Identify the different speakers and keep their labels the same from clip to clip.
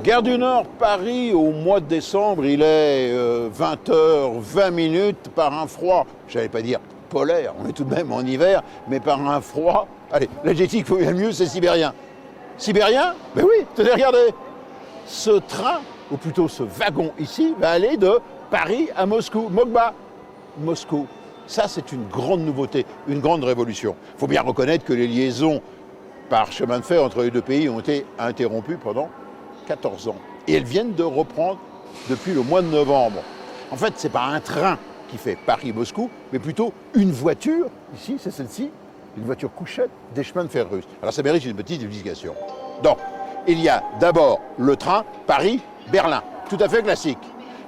Speaker 1: Gare du Nord, Paris, au mois de décembre, il est 20h20 par un froid, je n'allais pas dire polaire, on est tout de même en hiver, mais par un froid, allez, l'adjectif qui convient le mieux, c'est sibérien. Sibérien? Ben oui, tenez, regardez. Ce train, ou plutôt ce wagon ici, va aller de Paris à Moscou, Mokba, Moscou. Ça, c'est une grande nouveauté, une grande révolution. Il faut bien reconnaître que les liaisons par chemin de fer entre les deux pays ont été interrompues pendant 14 ans. Et elles viennent de reprendre depuis le mois de novembre. En fait, ce n'est pas un train qui fait Paris-Moscou, mais plutôt une voiture, ici, c'est celle-ci, une voiture couchette des chemins de fer russes. Alors ça mérite une petite explication. Donc, il y a d'abord le train Paris-Berlin, tout à fait classique.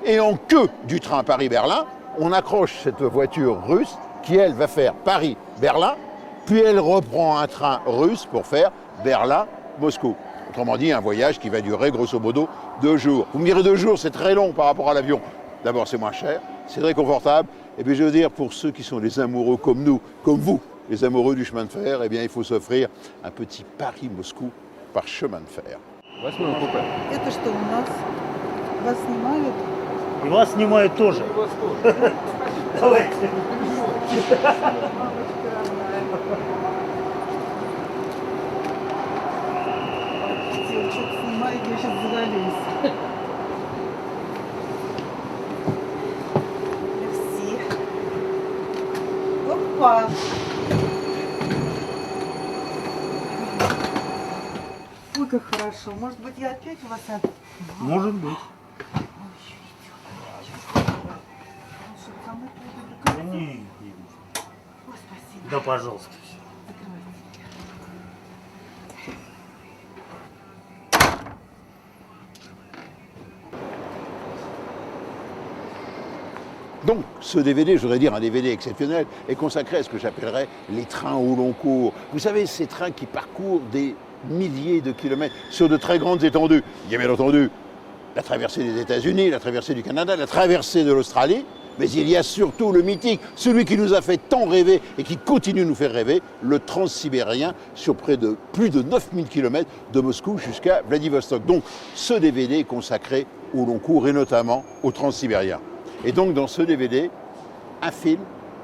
Speaker 1: Et en queue du train Paris-Berlin, on accroche cette voiture russe qui, elle, va faire Paris-Berlin, puis elle reprend un train russe pour faire Berlin-Moscou. Autrement dit, un voyage qui va durer grosso modo 2 jours. Vous me direz 2 jours, c'est très long par rapport à l'avion. D'abord, c'est moins cher, c'est très confortable. Et puis je veux dire, pour ceux qui sont des amoureux comme nous, comme vous, les amoureux du chemin de fer, eh bien, il faut s'offrir un petit Paris-Moscou par chemin de fer. Восьмой купе.
Speaker 2: Это что у нас? Вас снимают?
Speaker 3: И вас снимают тоже. Давайте.
Speaker 2: Что-то снимают, я сейчас загорюсь. Мерси. Опа! Ой, как хорошо. Может быть, я опять у вас...
Speaker 3: Может быть. Да не.
Speaker 2: Ой, спасибо.
Speaker 3: Да, пожалуйста.
Speaker 1: Donc, ce DVD, je voudrais dire un DVD exceptionnel, est consacré à ce que j'appellerais les trains au long cours. Vous savez, ces trains qui parcourent des milliers de kilomètres sur de très grandes étendues. Il y a bien entendu la traversée des États-Unis, la traversée du Canada, la traversée de l'Australie, mais il y a surtout le mythique, celui qui nous a fait tant rêver et qui continue de nous faire rêver, le transsibérien sur près de plus de 9000 km de Moscou jusqu'à Vladivostok. Donc, ce DVD est consacré au long cours et notamment au transsibérien. Et donc, dans ce DVD, un film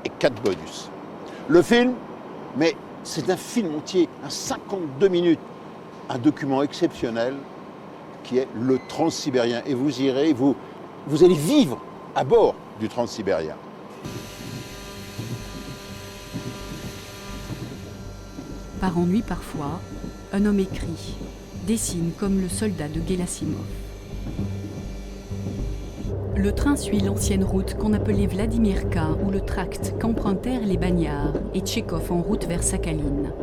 Speaker 1: et 4 bonus. Le film, mais c'est un film entier, un 52 minutes, un document exceptionnel qui est le transsibérien. Et vous irez, vous allez vivre à bord du transsibérien.
Speaker 4: Par ennui parfois, un homme écrit, dessine comme le soldat de Gerasimov. Le train suit l'ancienne route qu'on appelait Vladimirka ou le tract qu'empruntèrent les bagnards et Tchekhov en route vers Sakhaline.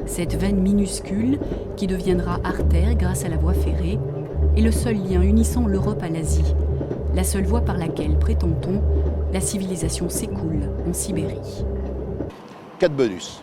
Speaker 4: Cette veine minuscule, qui deviendra artère grâce à la voie ferrée, est le seul lien unissant l'Europe à l'Asie, la seule voie par laquelle, prétend-on, la civilisation s'écoule en Sibérie.
Speaker 1: 4 bonus.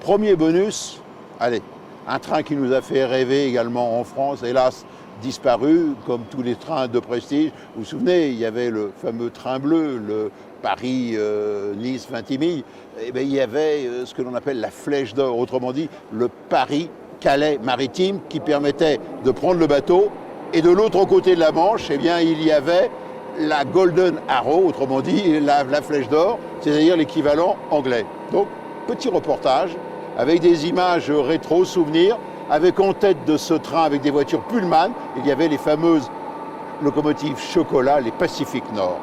Speaker 1: Premier bonus, allez, un train qui nous a fait rêver également en France, hélas, disparu, comme tous les trains de prestige. Vous vous souvenez, il y avait le fameux train bleu, le Paris-Nice-Vintimille. Eh bien, il y avait ce que l'on appelle la flèche d'or, autrement dit, le Paris-Calais maritime, qui permettait de prendre le bateau. Et de l'autre côté de la Manche, eh bien, il y avait la Golden Arrow, autrement dit, la flèche d'or, c'est-à-dire l'équivalent anglais. Donc, petit reportage avec des images rétro, souvenirs, avec en tête de ce train, avec des voitures Pullman, il y avait les fameuses locomotives chocolat, les Pacific Nord.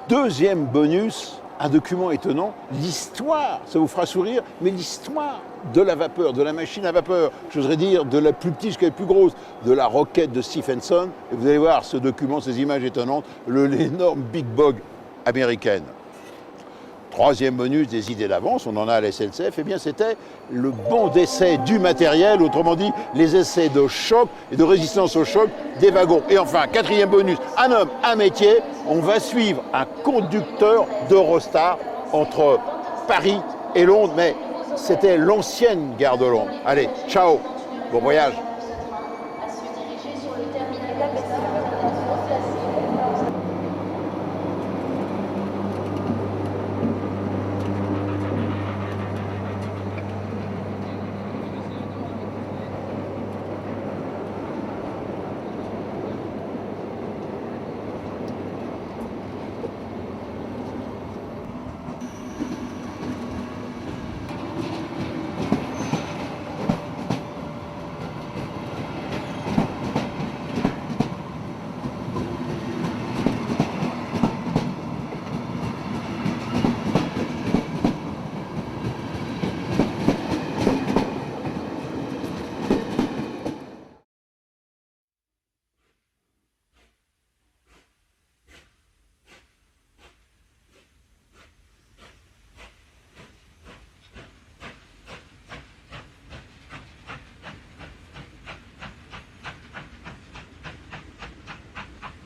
Speaker 1: Deuxième bonus, un document étonnant, l'histoire, ça vous fera sourire, mais l'histoire de la vapeur, de la machine à vapeur, j'oserais dire de la plus petite jusqu'à la plus grosse, de la roquette de Stephenson. Et vous allez voir ce document, ces images étonnantes, l'énorme Big Bog américaine. Troisième bonus des idées d'avance, on en a à la SNCF, eh bien c'était le banc d'essai du matériel, autrement dit les essais de choc et de résistance au choc des wagons. Et enfin, quatrième bonus, un homme, un métier, on va suivre un conducteur d'Eurostar entre Paris et Londres, mais c'était l'ancienne gare de Londres. Allez, ciao, bon voyage.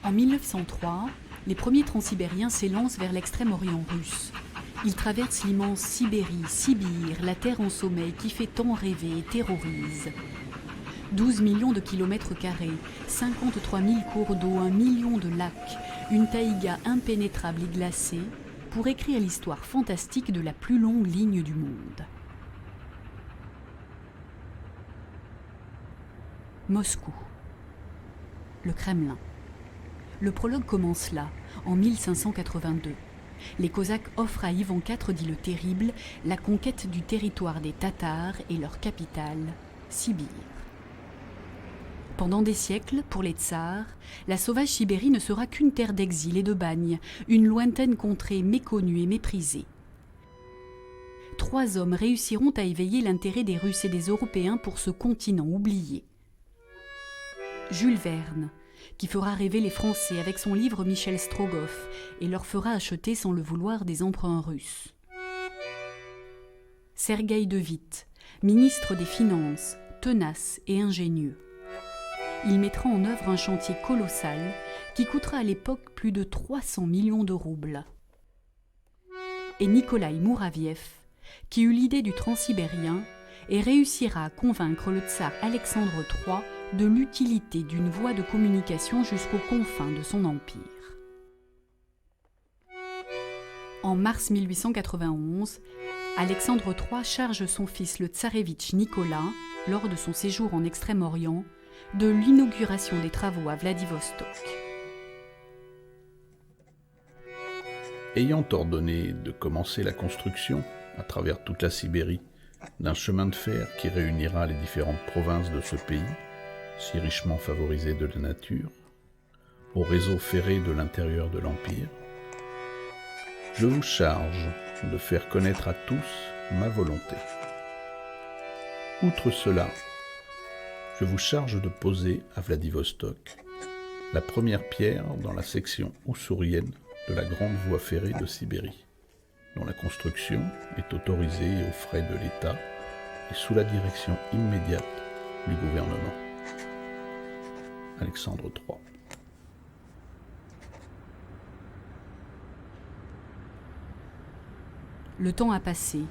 Speaker 4: En 1903, les premiers transsibériens s'élancent vers l'extrême-orient russe. Ils traversent l'immense Sibérie, Sibir, la terre en sommeil qui fait tant rêver et terrorise. 12 millions de kilomètres carrés, 53 000 cours d'eau, 1 million de lacs, une taïga impénétrable et glacée pour écrire l'histoire fantastique de la plus longue ligne du monde. Moscou. Le Kremlin. Le prologue commence là, en 1582. Les Cosaques offrent à Ivan IV, dit le Terrible, la conquête du territoire des Tatars et leur capitale, Sibir. Pendant des siècles, pour les tsars, la sauvage Sibérie ne sera qu'une terre d'exil et de bagne, une lointaine contrée méconnue et méprisée. 3 hommes réussiront à éveiller l'intérêt des Russes et des Européens pour ce continent oublié. Jules Verne, qui fera rêver les Français avec son livre Michel Strogoff et leur fera acheter sans le vouloir des emprunts russes. Sergueï de Witt, ministre des Finances, tenace et ingénieux. Il mettra en œuvre un chantier colossal qui coûtera à l'époque plus de 300 millions de roubles. Et Nikolaï Mouraviev, qui eut l'idée du transsibérien et réussira à convaincre le tsar Alexandre III de l'utilité d'une voie de communication jusqu'aux confins de son empire. En mars 1891, Alexandre III charge son fils le tsarévitch Nicolas, lors de son séjour en Extrême-Orient, de l'inauguration des travaux à Vladivostok.
Speaker 5: Ayant ordonné de commencer la construction, à travers toute la Sibérie, d'un chemin de fer qui réunira les différentes provinces de ce pays, si richement favorisé de la nature, au réseau ferré de l'intérieur de l'Empire, je vous charge de faire connaître à tous ma volonté. Outre cela, je vous charge de poser à Vladivostok la première pierre dans la section oussourienne de la grande voie ferrée de Sibérie, dont la construction est autorisée aux frais de l'État et sous la direction immédiate du gouvernement. Alexandre III.
Speaker 4: Le temps a passé,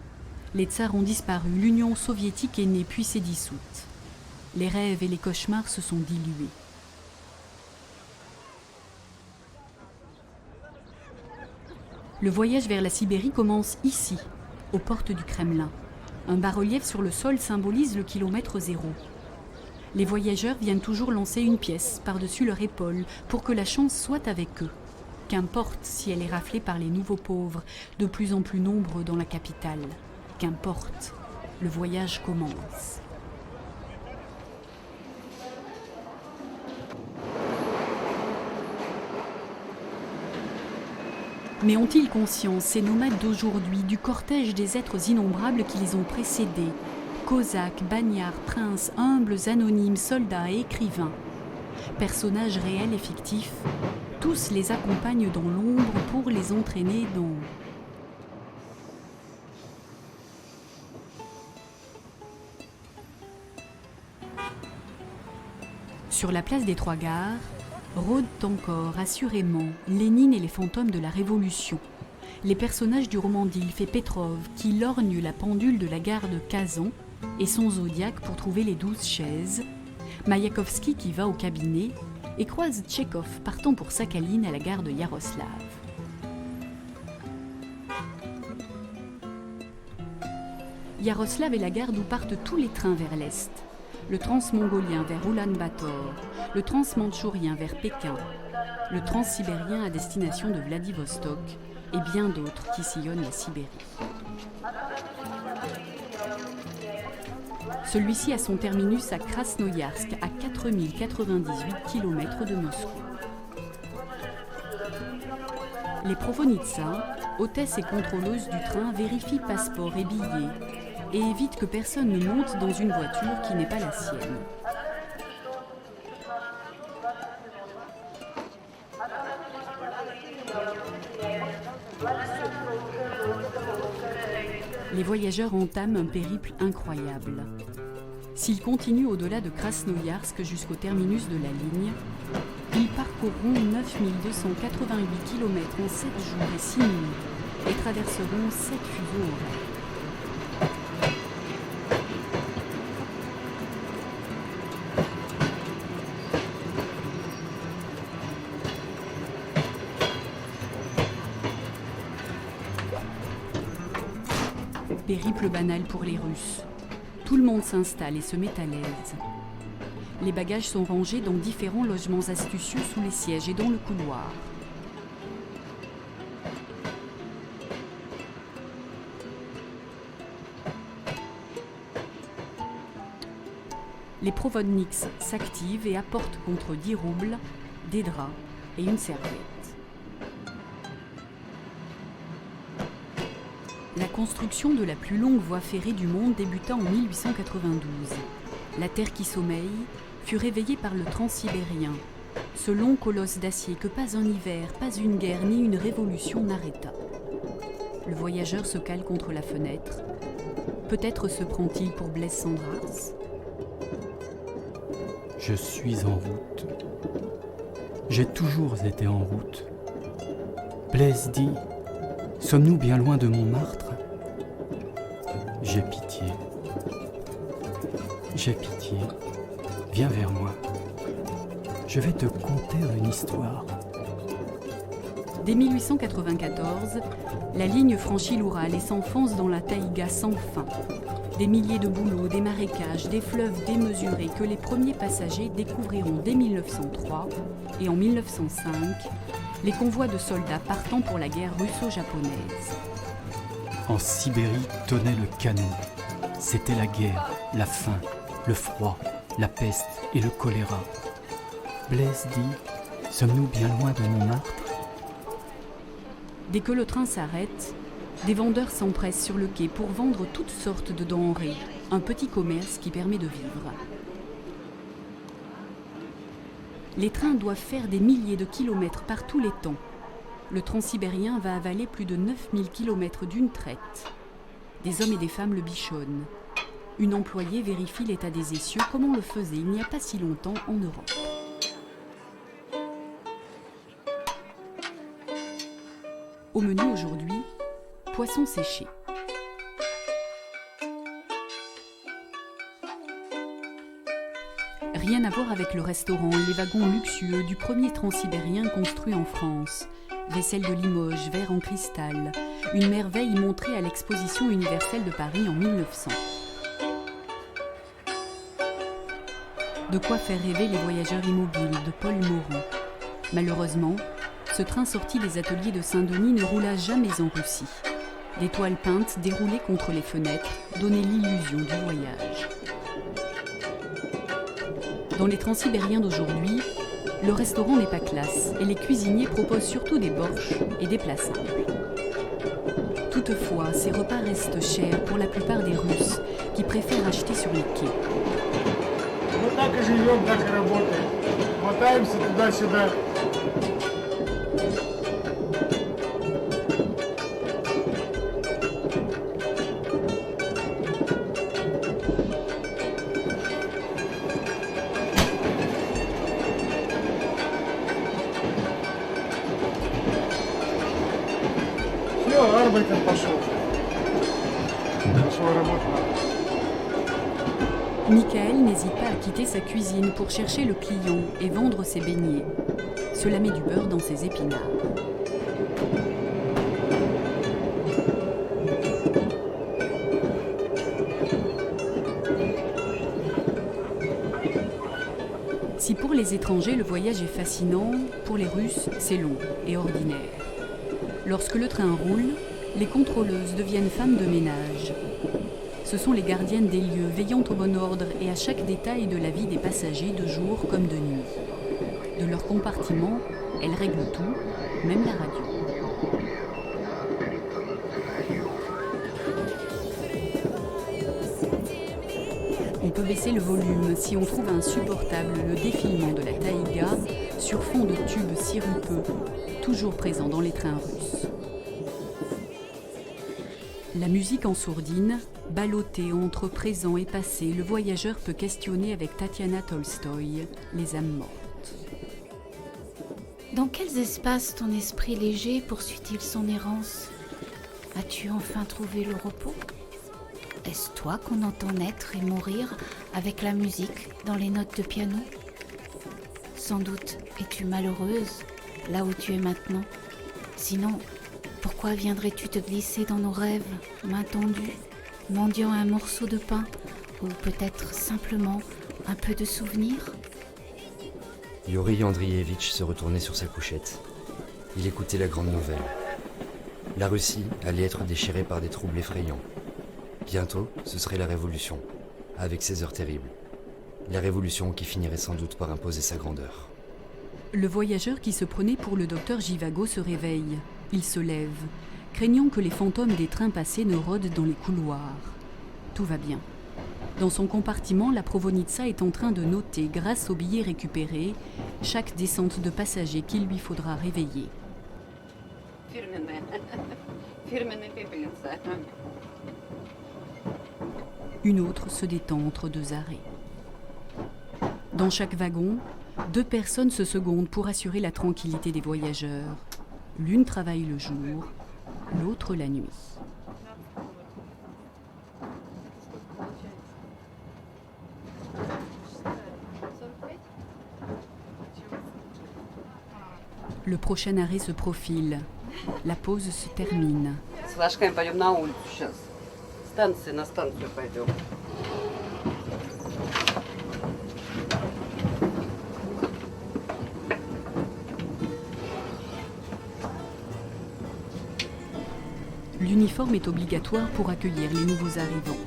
Speaker 4: les tsars ont disparu, l'Union soviétique est née puis s'est dissoute. Les rêves et les cauchemars se sont dilués. Le voyage vers la Sibérie commence ici, aux portes du Kremlin. Un bas-relief sur le sol symbolise le kilomètre zéro. Les voyageurs viennent toujours lancer une pièce par-dessus leur épaule pour que la chance soit avec eux. Qu'importe si elle est raflée par les nouveaux pauvres, de plus en plus nombreux dans la capitale. Qu'importe, le voyage commence. Mais ont-ils conscience, ces nomades d'aujourd'hui, du cortège des êtres innombrables qui les ont précédés? Cosaques, bagnards, princes, humbles, anonymes, soldats et écrivains. Personnages réels et fictifs, tous les accompagnent dans l'ombre pour les entraîner dans... Sur la place des Trois Gares, rôdent encore, assurément, Lénine et les fantômes de la Révolution. Les personnages du roman d'Ilf et Petrov qui lorgnent la pendule de la gare de Kazan et son zodiaque pour trouver les 12 chaises, Maïakovski qui va au cabinet et croise Tchekhov partant pour Sakhaline à la gare de Yaroslav. Yaroslav est la gare d'où partent tous les trains vers l'est. Le transmongolien vers Ulan-Bator, le transmandchourien vers Pékin, le transsibérien à destination de Vladivostok et bien d'autres qui sillonnent la Sibérie. Celui-ci a son terminus à Krasnoïarsk, à 4098 km de Moscou. Les provenitsas, hôtesses et contrôleuses du train, vérifient passeports et billets et évitent que personne ne monte dans une voiture qui n'est pas la sienne. Les voyageurs entament un périple incroyable. S'ils continuent au-delà de Krasnoïarsk jusqu'au terminus de la ligne, Ils parcourront 9288 km en 7 jours et 6 nuits et traverseront 7 fuseaux horaires. Périple banal pour les Russes. Tout le monde s'installe et se met à l'aise. Les bagages sont rangés dans différents logements astucieux sous les sièges et dans le couloir. Les provodniks s'activent et apportent contre 10 roubles des draps et une serviette. La construction de la plus longue voie ferrée du monde débuta en 1892. La terre qui sommeille fut réveillée par le transsibérien, ce long colosse d'acier que pas un hiver, pas une guerre ni une révolution n'arrêta. Le voyageur se cale contre la fenêtre. Peut-être se prend-il pour Blaise Cendrars.
Speaker 6: Je suis en route. J'ai toujours été en route. Blaise dit, sommes-nous bien loin de Montmartre ? J'ai pitié. J'ai pitié. Viens vers moi. Je vais te conter une histoire.
Speaker 4: Dès 1894, la ligne franchit l'Oural et s'enfonce dans la taïga sans fin. Des milliers de bouleaux, des marécages, des fleuves démesurés que les premiers passagers découvriront dès 1903 et en 1905, les convois de soldats partant pour la guerre russo-japonaise.
Speaker 6: En Sibérie tonnait le canon. C'était la guerre, la faim, le froid, la peste et le choléra. Blaise dit, sommes-nous bien loin de Montmartre ?
Speaker 4: Dès que le train s'arrête, des vendeurs s'empressent sur le quai pour vendre toutes sortes de denrées, un petit commerce qui permet de vivre. Les trains doivent faire des milliers de kilomètres par tous les temps. Le transsibérien va avaler plus de 9000 kilomètres d'une traite. Des hommes et des femmes le bichonnent. Une employée vérifie l'état des essieux comme on le faisait il n'y a pas si longtemps en Europe. Au menu aujourd'hui, poisson séché. Rien à voir avec le restaurant et les wagons luxueux du premier transsibérien construit en France. Vaisselle de Limoges, verre en cristal, une merveille montrée à l'exposition universelle de Paris en 1900. De quoi faire rêver les voyageurs immobiles de Paul Morand. Malheureusement, ce train sorti des ateliers de Saint-Denis ne roula jamais en Russie. Des toiles peintes déroulées contre les fenêtres donnaient l'illusion du voyage. Dans les transsibériens d'aujourd'hui, le restaurant n'est pas classe et les cuisiniers proposent surtout des borshs et des plats simples. Toutefois, ces repas restent chers pour la plupart des Russes qui préfèrent acheter sur les quais.
Speaker 7: Мы так и живем, так и работаем. Мотаемся туда-сюда. Все, Арбайтер пошел. Пошел работать.
Speaker 4: Michael n'hésite pas à quitter sa cuisine pour chercher le client et vendre ses beignets. Cela met du beurre dans ses épinards. Si pour les étrangers le voyage est fascinant, pour les Russes c'est long et ordinaire. Lorsque le train roule, les contrôleuses deviennent femmes de ménage. Ce sont les gardiennes des lieux, veillant au bon ordre et à chaque détail de la vie des passagers de jour comme de nuit. De leur compartiment, elles règlent tout, même la radio. On peut baisser le volume si on trouve insupportable le défilement de la taïga sur fond de tubes sirupeux, toujours présents dans les trains russes. La musique en sourdine, ballottée entre présent et passé, le voyageur peut questionner avec Tatiana Tolstoï, Les âmes mortes.
Speaker 8: Dans quels espaces ton esprit léger poursuit-il son errance? As-tu enfin trouvé le repos? Est-ce toi qu'on entend naître et mourir avec la musique dans les notes de piano? Sans doute es-tu malheureuse là où tu es maintenant. Sinon, pourquoi viendrais-tu te glisser dans nos rêves, main tendue, mendiant un morceau de pain ou peut-être simplement un peu de souvenir?
Speaker 9: Yuri Andrievitch se retournait sur sa couchette. Il écoutait la grande nouvelle. La Russie allait être déchirée par des troubles effrayants. Bientôt, ce serait la révolution, avec ses heures terribles. La révolution qui finirait sans doute par imposer sa grandeur.
Speaker 4: Le voyageur qui se prenait pour le docteur Jivago se réveille. Il se lève, craignant que les fantômes des trains passés ne rôdent dans les couloirs. Tout va bien. Dans son compartiment, la Provodnitsa est en train de noter, grâce aux billets récupérés, chaque descente de passagers qu'il lui faudra réveiller. Une autre se détend entre deux arrêts. Dans chaque wagon, 2 personnes se secondent pour assurer la tranquillité des voyageurs. L'une travaille le jour, l'autre la nuit. Le prochain arrêt se profile. La pause se termine.
Speaker 10: С флажками пойдем на улицу сейчас. На станцию пойдем.
Speaker 4: L'uniforme est obligatoire pour accueillir les nouveaux arrivants.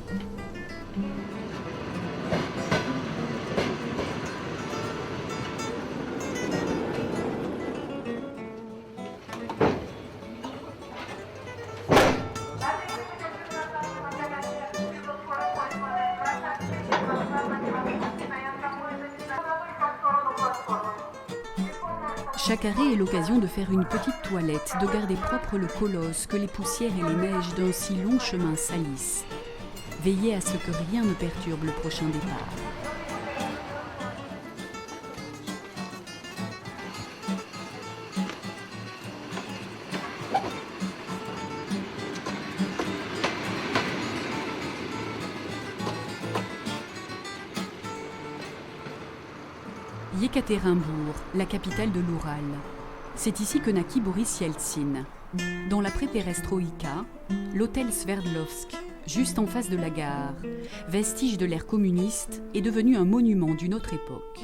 Speaker 4: Chaque arrêt est l'occasion de faire une petite toilette, de garder propre le colosse que les poussières et les neiges d'un si long chemin salissent. Veillez à ce que rien ne perturbe le prochain départ. Yekaterinbourg, la capitale de l'Oural. C'est ici que naquit Boris Yeltsin. Dans la pré-perestroïka, l'hôtel Sverdlovsk, juste en face de la gare, vestige de l'ère communiste, est devenu un monument d'une autre époque.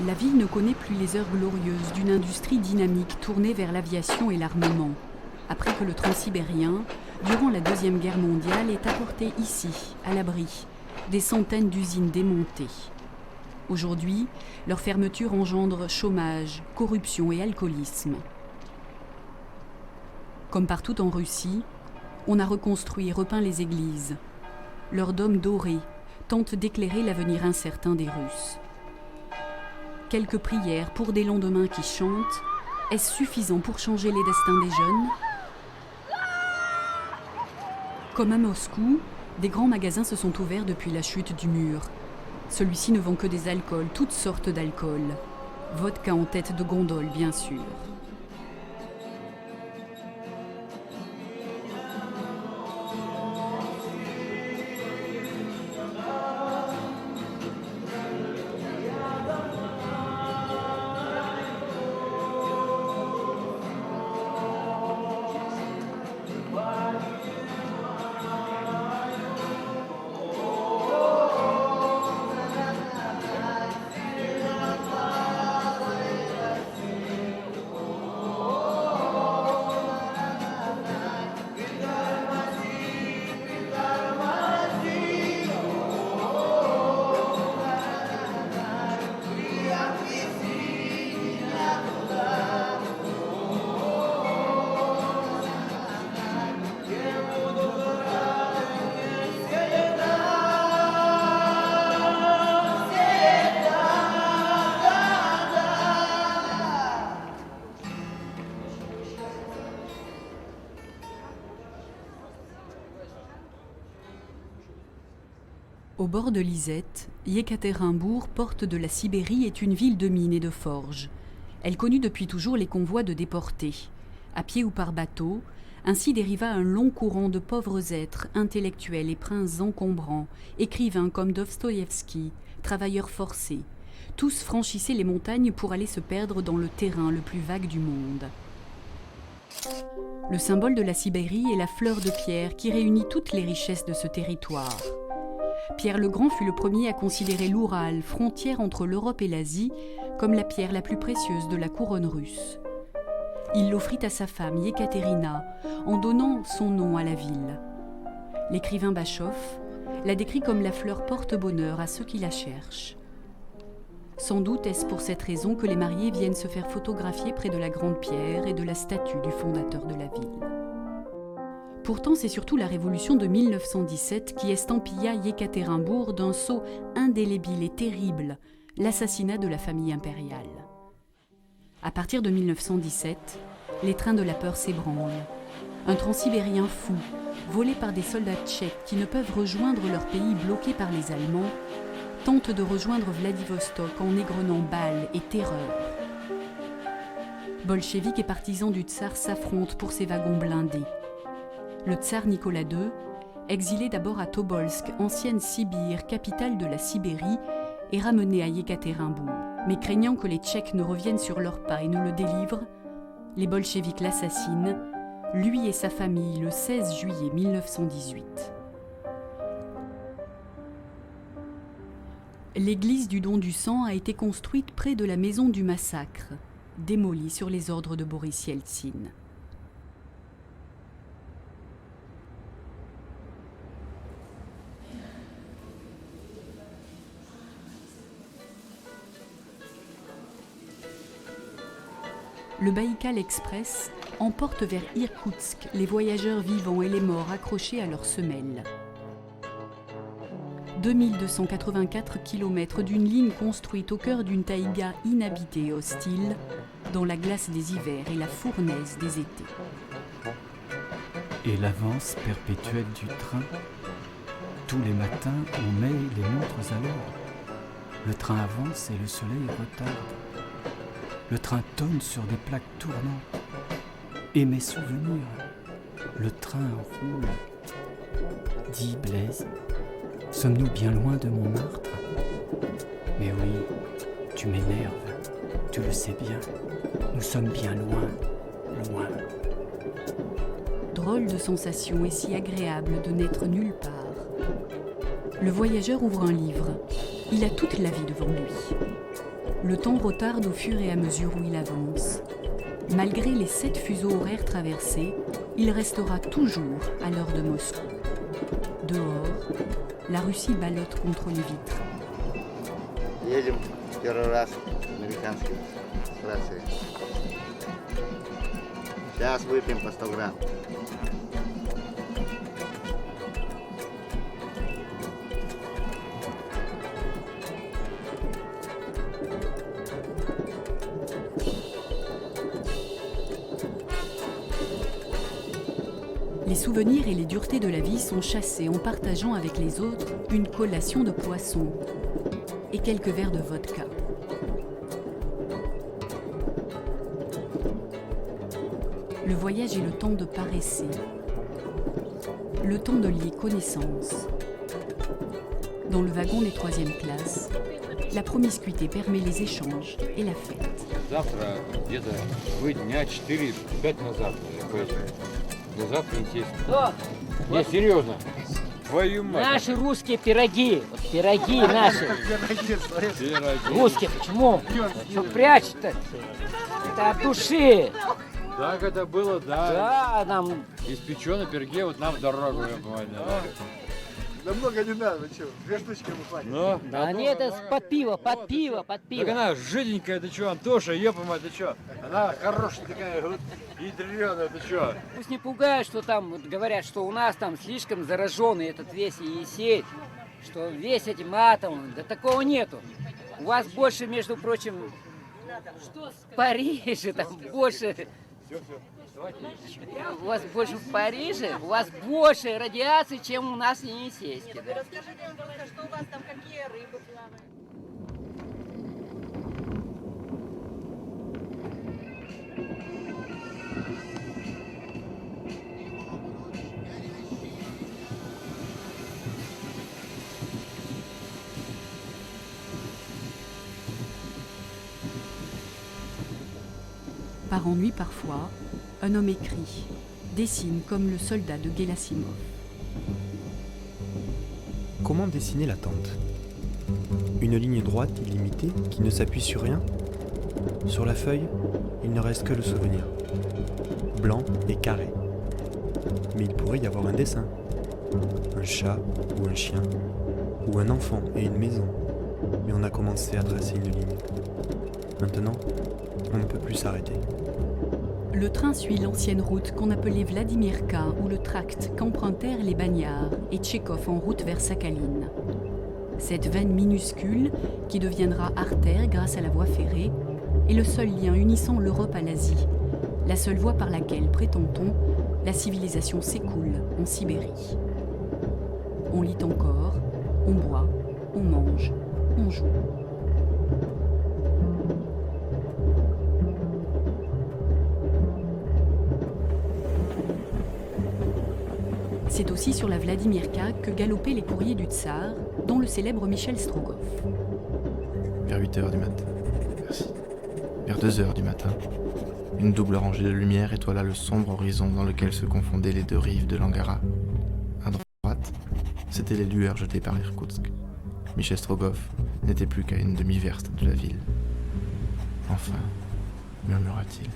Speaker 4: La ville ne connaît plus les heures glorieuses d'une industrie dynamique tournée vers l'aviation et l'armement, après que le transsibérien, durant la Deuxième Guerre mondiale, ait apporté ici, à l'abri, des centaines d'usines démontées. Aujourd'hui, leur fermeture engendre chômage, corruption et alcoolisme. Comme partout en Russie, on a reconstruit et repeint les églises. Leurs dômes dorés tentent d'éclairer l'avenir incertain des Russes. Quelques prières pour des lendemains qui chantent, est-ce suffisant pour changer les destins des jeunes? Comme à Moscou, des grands magasins se sont ouverts depuis la chute du mur. Celui-ci ne vend que des alcools, toutes sortes d'alcools. Vodka en tête de gondole, bien sûr. Au bord de l'Isette, Yekaterinbourg, porte de la Sibérie, est une ville de mines et de forges. Elle connut depuis toujours les convois de déportés. À pied ou par bateau, ainsi dériva un long courant de pauvres êtres, intellectuels et princes encombrants, écrivains comme Dostoïevski, travailleurs forcés. Tous franchissaient les montagnes pour aller se perdre dans le terrain le plus vague du monde. Le symbole de la Sibérie est la fleur de pierre qui réunit toutes les richesses de ce territoire. Pierre le Grand fut le premier à considérer l'Oural, frontière entre l'Europe et l'Asie, comme la pierre la plus précieuse de la couronne russe. Il l'offrit à sa femme Yekaterina en donnant son nom à la ville. L'écrivain Bachov la décrit comme la fleur porte-bonheur à ceux qui la cherchent. Sans doute est-ce pour cette raison que les mariés viennent se faire photographier près de la grande pierre et de la statue du fondateur de la ville. Pourtant, c'est surtout la révolution de 1917 qui estampilla Yekaterinbourg d'un sceau indélébile et terrible, l'assassinat de la famille impériale. À partir de 1917, les trains de la peur s'ébranlent. Un transsibérien fou, volé par des soldats tchèques qui ne peuvent rejoindre leur pays bloqué par les Allemands, tente de rejoindre Vladivostok en égrenant balles et terreur. Bolcheviks et partisans du tsar s'affrontent pour ces wagons blindés. Le tsar Nicolas II, exilé d'abord à Tobolsk, ancienne Sibire, capitale de la Sibérie, est ramené à Yekaterinbourg. Mais craignant que les Tchèques ne reviennent sur leurs pas et ne le délivrent, les bolcheviks l'assassinent, lui et sa famille, le 16 juillet 1918. L'église du Don du Sang a été construite près de la maison du massacre, démolie sur les ordres de Boris Yeltsin. Le Baïkal Express emporte vers Irkoutsk les voyageurs vivants et les morts accrochés à leurs semelles. 2284 km d'une ligne construite au cœur d'une taïga inhabitée et hostile, dans la glace des hivers et la fournaise des étés.
Speaker 6: Et l'avance perpétuelle du train. Tous les matins, on met les montres à l'heure. Le train avance et le soleil retarde. Le train tonne sur des plaques tournantes. Et mes souvenirs, le train roule. Dis Blaise, sommes-nous bien loin de Montmartre? Mais oui, tu m'énerves, tu le sais bien. Nous sommes bien loin, loin.
Speaker 4: Drôle de sensation et si agréable de n'être nulle part. Le voyageur ouvre un livre. Il a toute la vie devant lui. Le temps retarde au fur et à mesure où il avance. Malgré les 7 fuseaux horaires traversés, il restera toujours à l'heure de Moscou. Dehors, la Russie ballotte contre les vitres.
Speaker 11: Едем первый раз американский с трассы. Сейчас выпьем по 100 грамм.
Speaker 4: Les souvenirs et les duretés de la vie sont chassés en partageant avec les autres une collation de poisson et quelques verres de vodka. Le voyage est le temps de paresser, le temps de lier connaissance. Dans le wagon des 3e classes, la promiscuité permet les échanges et la fête.
Speaker 12: Завтра где-то будет дня 4-5 назад. Но завтра, естественно. Не, серьезно. Твою мать.
Speaker 13: Наши русские пироги. Вот пироги наши. Русские, почему? Что прячешь-то? Это от души.
Speaker 12: Так это было, да.
Speaker 13: Да, нам...
Speaker 12: Испеченные пироги, вот нам в дорогу, я понимаю.
Speaker 7: Да много не надо, что, 2 штучки мы хватит.
Speaker 12: Ну?
Speaker 13: Да нет, это под пиво, под пиво, под пиво.
Speaker 12: Так она жиденькая, ты что, Антоша, ёпа-мать, ты что? Она хорошая такая, вот, ядрёная, ты что?
Speaker 13: Пусть не пугают, что там вот, говорят, что у нас там слишком зараженный этот весь Енисей, что весь этим атомом. Да такого нету. У вас больше, между прочим, в Париже там больше... У вас больше в Париже, у вас больше радиации, чем у нас в Енисейске. Да?
Speaker 2: Расскажите нам только, что у вас там, какие рыбы плавают.
Speaker 4: Par ennui parfois, un homme écrit, dessine comme le soldat de Gerasimov.
Speaker 14: Comment dessiner l'attente? Une ligne droite illimitée qui ne s'appuie sur rien? Sur la feuille, il ne reste que le souvenir. Blanc et carré. Mais il pourrait y avoir un dessin. Un chat ou un chien. Ou un enfant et une maison. Mais on a commencé à tracer une ligne. Maintenant, on ne peut plus s'arrêter.
Speaker 4: Le train suit l'ancienne route qu'on appelait Vladimirka ou le tract qu'empruntèrent les bagnards et Tchekhov en route vers Sakhaline. Cette veine minuscule, qui deviendra artère grâce à la voie ferrée, est le seul lien unissant l'Europe à l'Asie, la seule voie par laquelle, prétend-on, la civilisation s'écoule en Sibérie. On lit encore, on boit, on mange, on joue. C'est aussi sur la Vladimirka que galopaient les courriers du tsar, dont le célèbre Michel Strogoff.
Speaker 15: Vers 8h du matin. Merci. Vers 2h du matin, une double rangée de lumière étoila le sombre horizon dans lequel se confondaient les deux rives de l'Angara. À droite, c'étaient les lueurs jetées par Irkoutsk. Michel Strogoff n'était plus qu'à une demi-verste de la ville. Enfin, murmura-t-il.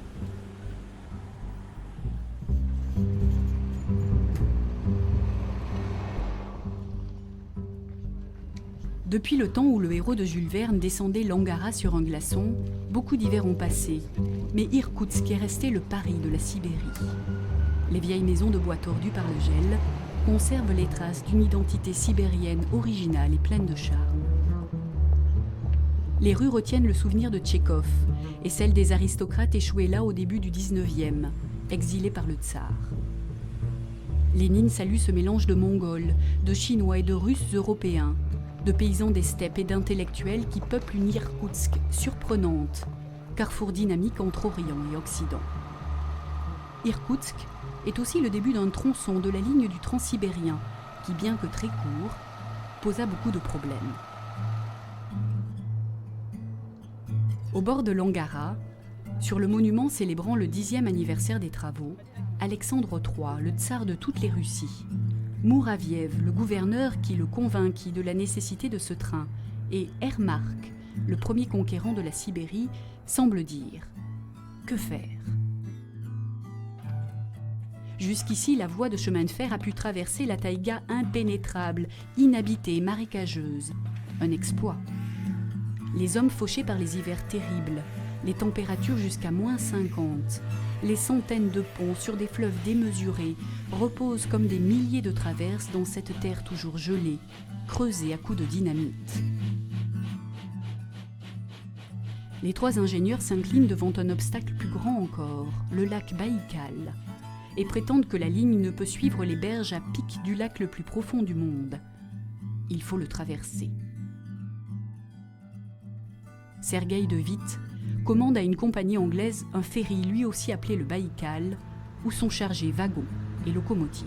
Speaker 4: Depuis le temps où le héros de Jules Verne descendait l'Angara sur un glaçon, beaucoup d'hivers ont passé, mais Irkoutsk est resté le Paris de la Sibérie. Les vieilles maisons de bois tordus par le gel conservent les traces d'une identité sibérienne originale et pleine de charme. Les rues retiennent le souvenir de Tchekhov et celle des aristocrates échoués là au début du 19e, exilés par le tsar. Lénine salue ce mélange de Mongols, de Chinois et de Russes européens, de paysans des steppes et d'intellectuels qui peuplent une Irkoutsk surprenante, carrefour dynamique entre Orient et Occident. Irkoutsk est aussi le début d'un tronçon de la ligne du Transsibérien qui, bien que très court, posa beaucoup de problèmes. Au bord de l'Angara, sur le monument célébrant le 10e anniversaire des travaux, Alexandre III, le tsar de toutes les Russies, Mouraviev, le gouverneur qui le convainquit de la nécessité de ce train, et Ermark, le premier conquérant de la Sibérie, semblent dire « Que faire ?» Jusqu'ici, la voie de chemin de fer a pu traverser la taïga impénétrable, inhabitée et marécageuse. Un exploit. Les hommes fauchés par les hivers terribles, les températures jusqu'à -50, les centaines de ponts sur des fleuves démesurés reposent comme des milliers de traverses dans cette terre toujours gelée, creusée à coups de dynamite. Les trois ingénieurs s'inclinent devant un obstacle plus grand encore, le lac Baïkal, et prétendent que la ligne ne peut suivre les berges à pic du lac le plus profond du monde. Il faut le traverser. Sergueï de Witt commande à une compagnie anglaise un ferry lui aussi appelé le Baïkal, où sont chargés wagons et locomotives.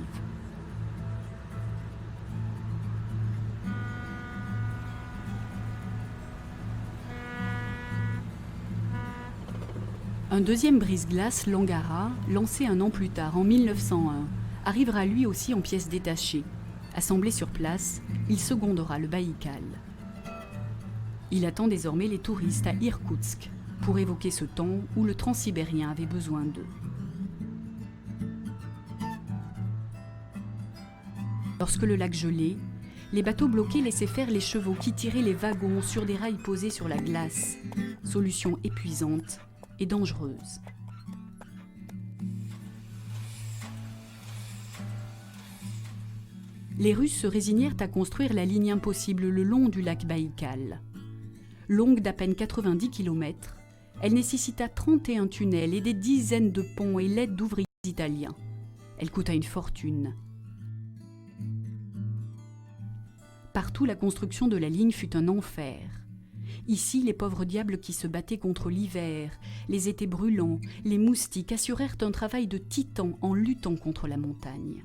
Speaker 4: Un deuxième brise-glace, l'Angara, lancé un an plus tard, en 1901, arrivera lui aussi en pièces détachées. Assemblé sur place, il secondera le Baïkal. Il attend désormais les touristes à Irkoutsk pour évoquer ce temps où le Transsibérien avait besoin d'eux. Lorsque le lac gelait, les bateaux bloqués laissaient faire les chevaux qui tiraient les wagons sur des rails posés sur la glace, solution épuisante et dangereuse. Les Russes se résignèrent à construire la ligne impossible le long du lac Baïkal. Longue d'à peine 90 km, Elle nécessita 31 tunnels et des dizaines de ponts et l'aide d'ouvriers italiens. Elle coûta une fortune. Partout, la construction de la ligne fut un enfer. Ici, les pauvres diables qui se battaient contre l'hiver, les étés brûlants, les moustiques assurèrent un travail de titan en luttant contre la montagne.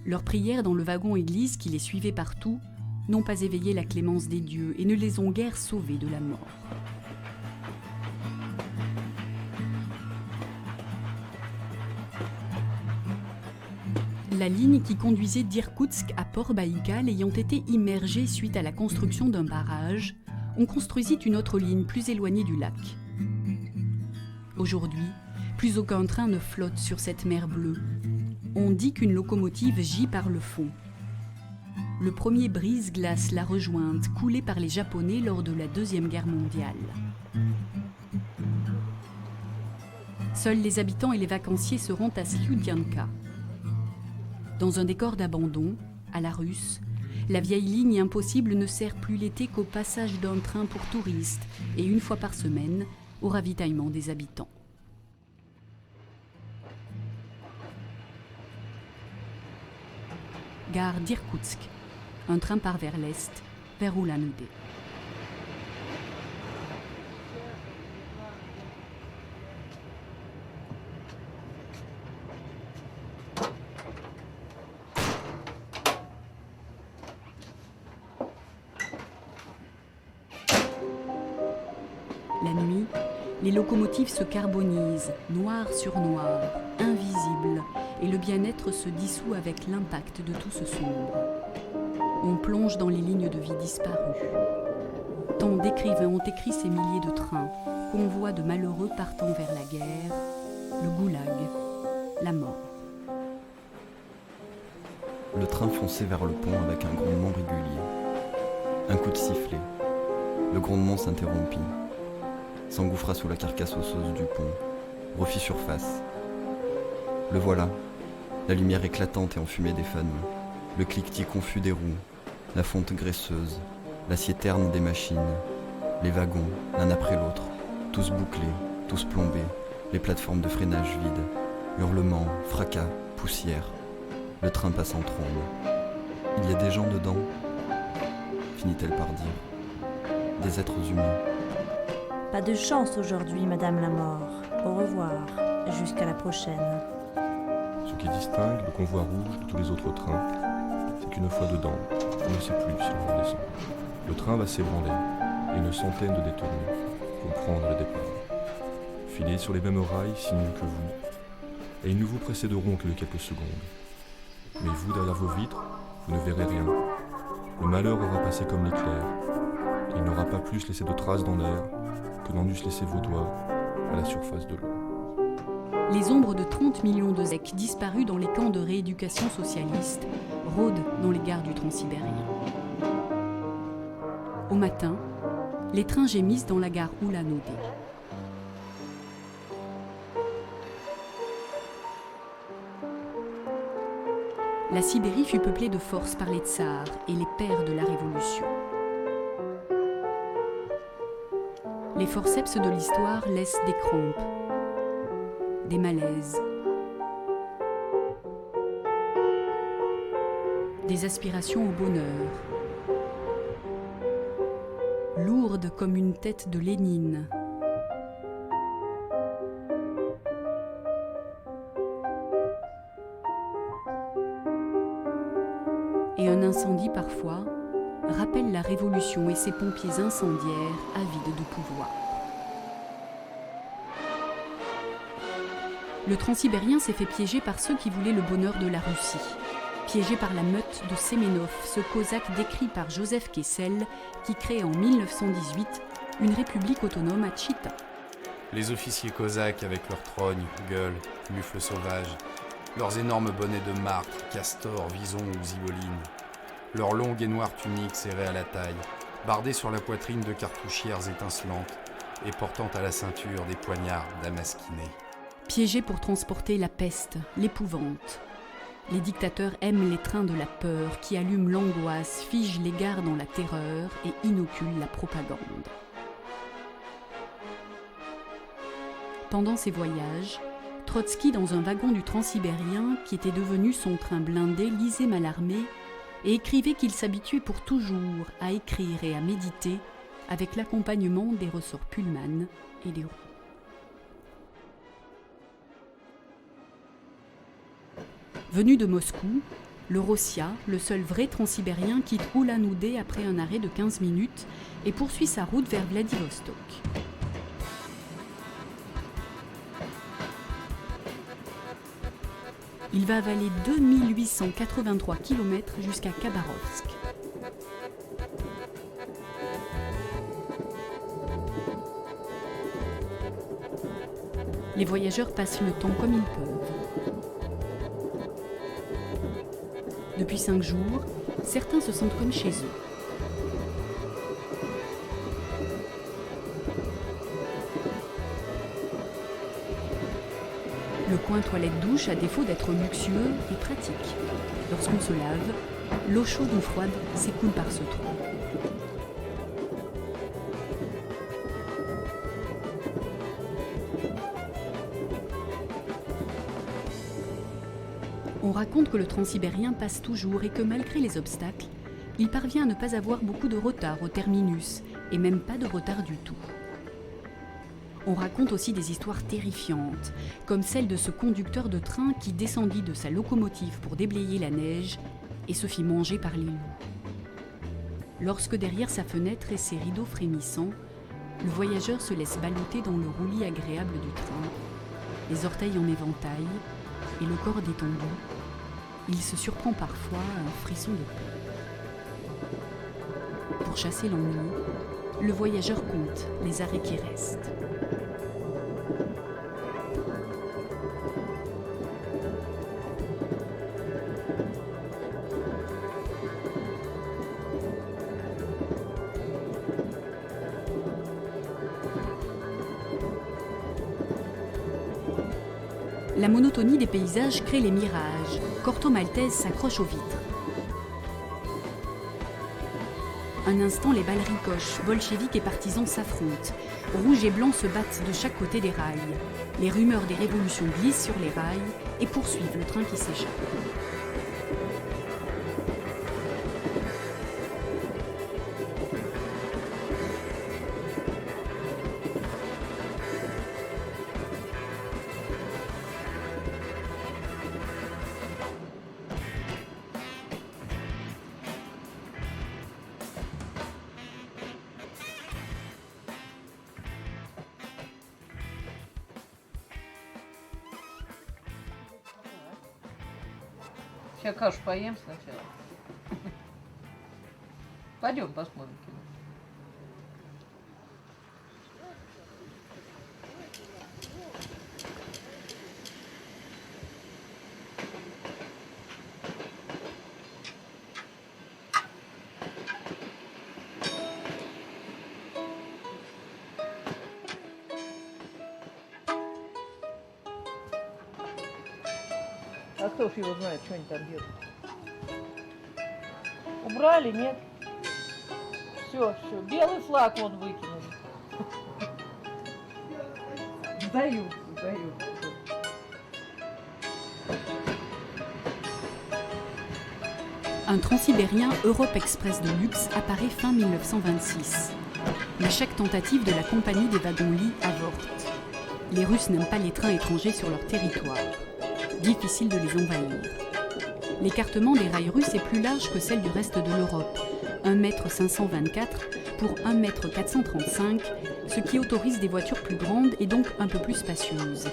Speaker 4: Leurs prières dans le wagon-église qui les suivait partout n'ont pas éveillé la clémence des dieux et ne les ont guère sauvés de la mort. La ligne qui conduisait d'Irkoutsk à Port-Baïkal ayant été immergée suite à la construction d'un barrage, on construisit une autre ligne plus éloignée du lac. Aujourd'hui, plus aucun train ne flotte sur cette mer bleue. On dit qu'une locomotive gît par le fond. Le premier brise-glace l'a rejointe, coulé par les Japonais lors de la Deuxième Guerre mondiale. Seuls les habitants et les vacanciers se rendent à Slioudianka. Dans un décor d'abandon, à la russe, la vieille ligne impossible ne sert plus l'été qu'au passage d'un train pour touristes et une fois par semaine au ravitaillement des habitants. Gare d'Irkoutsk. Un train part vers l'est, vers Ulan-Ude. La nuit, les locomotives se carbonisent, noir sur noir, invisibles, et le bien-être se dissout avec l'impact de tout ce sombre. On plonge dans les lignes de vie disparues. Tant d'écrivains ont écrit ces milliers de trains, convois de malheureux partant vers la guerre, le goulag, la mort.
Speaker 14: Le train fonçait vers le pont avec un grondement régulier. Un coup de sifflet. Le grondement s'interrompit. S'engouffra sous la carcasse osseuse du pont, refit surface. Le voilà, la lumière éclatante et enfumée des fanaux, le cliquetis confus des roues, la fonte graisseuse, l'acier terne des machines, les wagons, l'un après l'autre, tous bouclés, tous plombés, les plateformes de freinage vides, hurlements, fracas, poussière, le train passe en trombe. Il y a des gens dedans, finit-elle par dire, des êtres humains.
Speaker 16: Pas de chance aujourd'hui, Madame la Mort. Au revoir, jusqu'à la prochaine.
Speaker 17: Ce qui distingue le convoi rouge de tous les autres trains, c'est qu'une fois dedans, on ne sait plus si on redescend. Le train va s'ébranler et une centaine de détenus vont prendre le départ. Filés sur les mêmes rails, si nuls que vous, et ils ne vous précéderont que de quelques secondes. Mais vous, derrière vos vitres, vous ne verrez rien. Le malheur aura passé comme l'éclair, et il n'aura pas plus laissé de traces dans l'air que n'en eussent laissé vos doigts à la surface de l'eau.
Speaker 4: Les ombres de 30 millions de Zecs disparus dans les camps de rééducation socialiste rôdent dans les gares du Transsibérien. Au matin, les trains gémissent dans la gare Ulan-Ude. La Sibérie fut peuplée de force par les tsars et les pères de la Révolution. Les forceps de l'histoire laissent des crampes, des malaises, des aspirations au bonheur, lourdes comme une tête de Lénine. Et un incendie parfois rappelle la Révolution et ses pompiers incendiaires avides de pouvoir. Le Transsibérien s'est fait piéger par ceux qui voulaient le bonheur de la Russie. Piégé par la meute de Semenov, ce cosaque décrit par Joseph Kessel, qui crée en 1918 une république autonome à Tchita.
Speaker 18: Les officiers cosaques avec leurs trognes, gueules, mufles sauvages, leurs énormes bonnets de martre, castors, visons ou zibolines, leurs longues et noires tuniques serrées à la taille, bardées sur la poitrine de cartouchières étincelantes et portant à la ceinture des poignards damasquinés.
Speaker 4: Piégés pour transporter la peste, l'épouvante. Les dictateurs aiment les trains de la peur qui allument l'angoisse, figent les gares dans la terreur et inoculent la propagande. Pendant ses voyages, Trotsky, dans un wagon du Transsibérien qui était devenu son train blindé, lisait Mallarmé et écrivait qu'il s'habituait pour toujours à écrire et à méditer avec l'accompagnement des ressorts Pullman et des roues. Venu de Moscou, le Rossia, le seul vrai transsibérien, quitte Ulan-Ude après un arrêt de 15 minutes et poursuit sa route vers Vladivostok. Il va avaler 2883 km jusqu'à Khabarovsk. Les voyageurs passent le temps comme ils peuvent. Depuis 5 jours, certains se sentent comme chez eux. Le coin toilette-douche, à défaut d'être luxueux, est pratique. Lorsqu'on se lave, l'eau chaude ou froide s'écoule par ce trou. On raconte que le transsibérien passe toujours et que malgré les obstacles, il parvient à ne pas avoir beaucoup de retard au terminus et même pas de retard du tout. On raconte aussi des histoires terrifiantes, comme celle de ce conducteur de train qui descendit de sa locomotive pour déblayer la neige et se fit manger par les loups. Lorsque derrière sa fenêtre et ses rideaux frémissants, le voyageur se laisse balloter dans le roulis agréable du train, les orteils en éventail et le corps détendu, il se surprend parfois à un frisson de paix. Pour chasser l'ennui, le voyageur compte les arrêts qui restent. La monotonie des paysages crée les mirages. Corto Maltese s'accroche aux vitres. Un instant, les balles ricochent, bolcheviks et partisans s'affrontent. Rouge et blanc se battent de chaque côté des rails. Les rumeurs des révolutions glissent sur les rails et poursuivent le train qui s'échappe.
Speaker 10: Сейчас кашу поем сначала. Пойдем посмотрим кино. А кто ж его знает, что они там делают? Убрали, нет? Все. Белый флаг вон выкинули. Сдают.
Speaker 4: Un transsibérien Europe Express de luxe apparaît fin 1926. Mais chaque tentative de la compagnie des wagons-lits avorte. Les Russes n'aiment pas les trains étrangers sur leur territoire. Difficile de les envahir. L'écartement des rails russes est plus large que celle du reste de l'Europe, 1,524 m pour 1,435 m, ce qui autorise des voitures plus grandes et donc un peu plus spacieuses.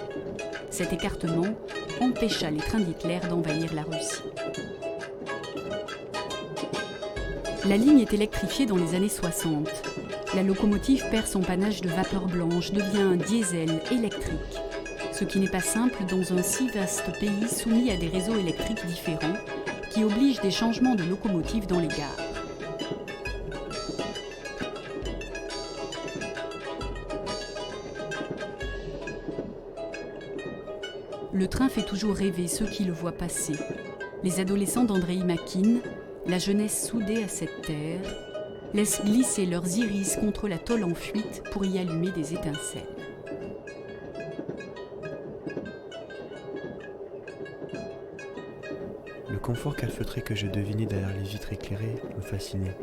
Speaker 4: Cet écartement empêcha les trains d'Hitler d'envahir la Russie. La ligne est électrifiée dans les années 60. La locomotive perd son panache de vapeur blanche, devient un diesel électrique. Ce qui n'est pas simple dans un si vaste pays soumis à des réseaux électriques différents qui obligent des changements de locomotives dans les gares. Le train fait toujours rêver ceux qui le voient passer. Les adolescents d'Andrei Makine, la jeunesse soudée à cette terre, laissent glisser leurs iris contre la tôle en fuite pour y allumer des étincelles.
Speaker 14: confort calfeutré que je devinais derrière les vitres éclairées me fascinait.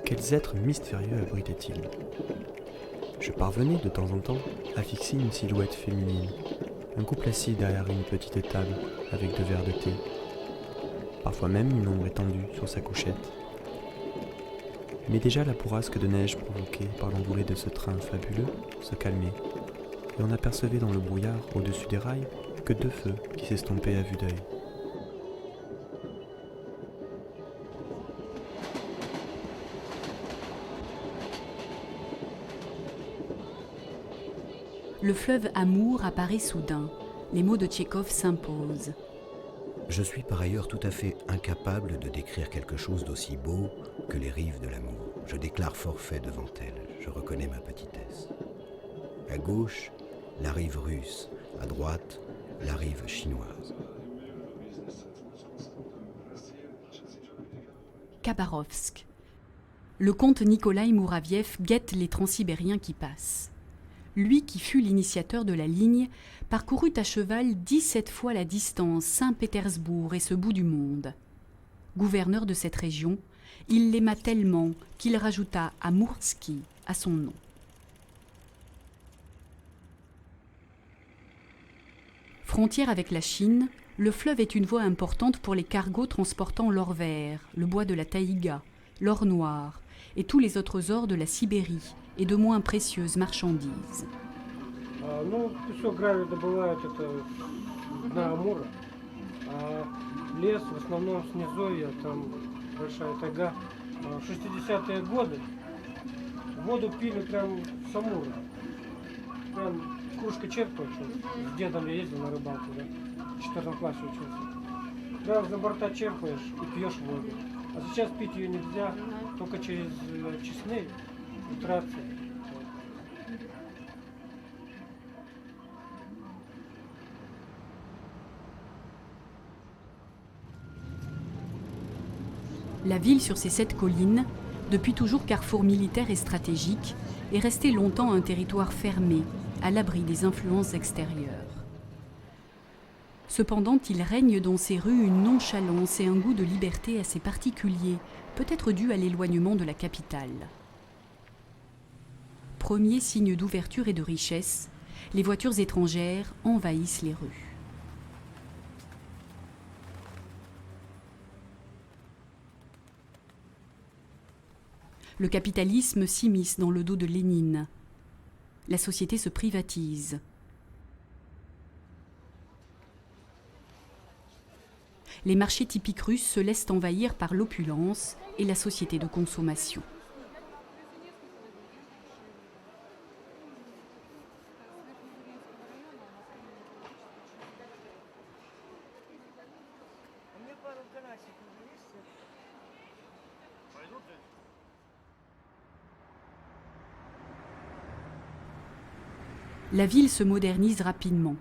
Speaker 14: Quels êtres mystérieux abritaient-ils? Je parvenais de temps en temps à fixer une silhouette féminine, un couple assis derrière une petite table avec 2 verres de thé, parfois même une ombre étendue sur sa couchette. Mais déjà la bourrasque de neige provoquée par l'envolée de ce train fabuleux se calmait, et on apercevait dans le brouillard au-dessus des rails que 2 feux qui s'estompaient à vue d'œil.
Speaker 4: Le fleuve Amour apparaît soudain. Les mots de Tchekhov s'imposent.
Speaker 19: Je suis par ailleurs tout à fait incapable de décrire quelque chose d'aussi beau que les rives de l'amour. Je déclare forfait devant elles, je reconnais ma petitesse. À gauche, la rive russe, à droite, la rive chinoise.
Speaker 4: Khabarovsk. Le comte Nikolaï Mouraviev guette les transsibériens qui passent. Lui qui fut l'initiateur de la ligne, parcourut à cheval 17 fois la distance Saint-Pétersbourg et ce bout du monde. Gouverneur de cette région, il l'aima tellement qu'il rajouta Amoursky à son nom. Frontière avec la Chine, le fleuve est une voie importante pour les cargos transportant l'or vert, le bois de la taïga, l'or noir et tous les autres ors de la Sibérie et de moins précieuses marchandises.
Speaker 20: Ну, песок гравий добывают это дна Амура, а лес в основном снизу, там большая тайга. В 60-е годы воду пили прям с Амура. Прям кружка черпаешь. С дедом я ездил на рыбалку, да, в 4 классе учился. Прям за борта черпаешь и пьешь воду. А сейчас пить ее нельзя, только через честные фильтрации.
Speaker 4: La ville sur ces 7 collines, depuis toujours carrefour militaire et stratégique, est restée longtemps un territoire fermé, à l'abri des influences extérieures. Cependant, il règne dans ces rues une nonchalance et un goût de liberté assez particuliers, peut-être dû à l'éloignement de la capitale. Premier signe d'ouverture et de richesse, les voitures étrangères envahissent les rues. Le capitalisme s'immisce dans le dos de Lénine. La société se privatise. Les marchés typiques russes se laissent envahir par l'opulence et la société de consommation. La ville se modernise rapidement.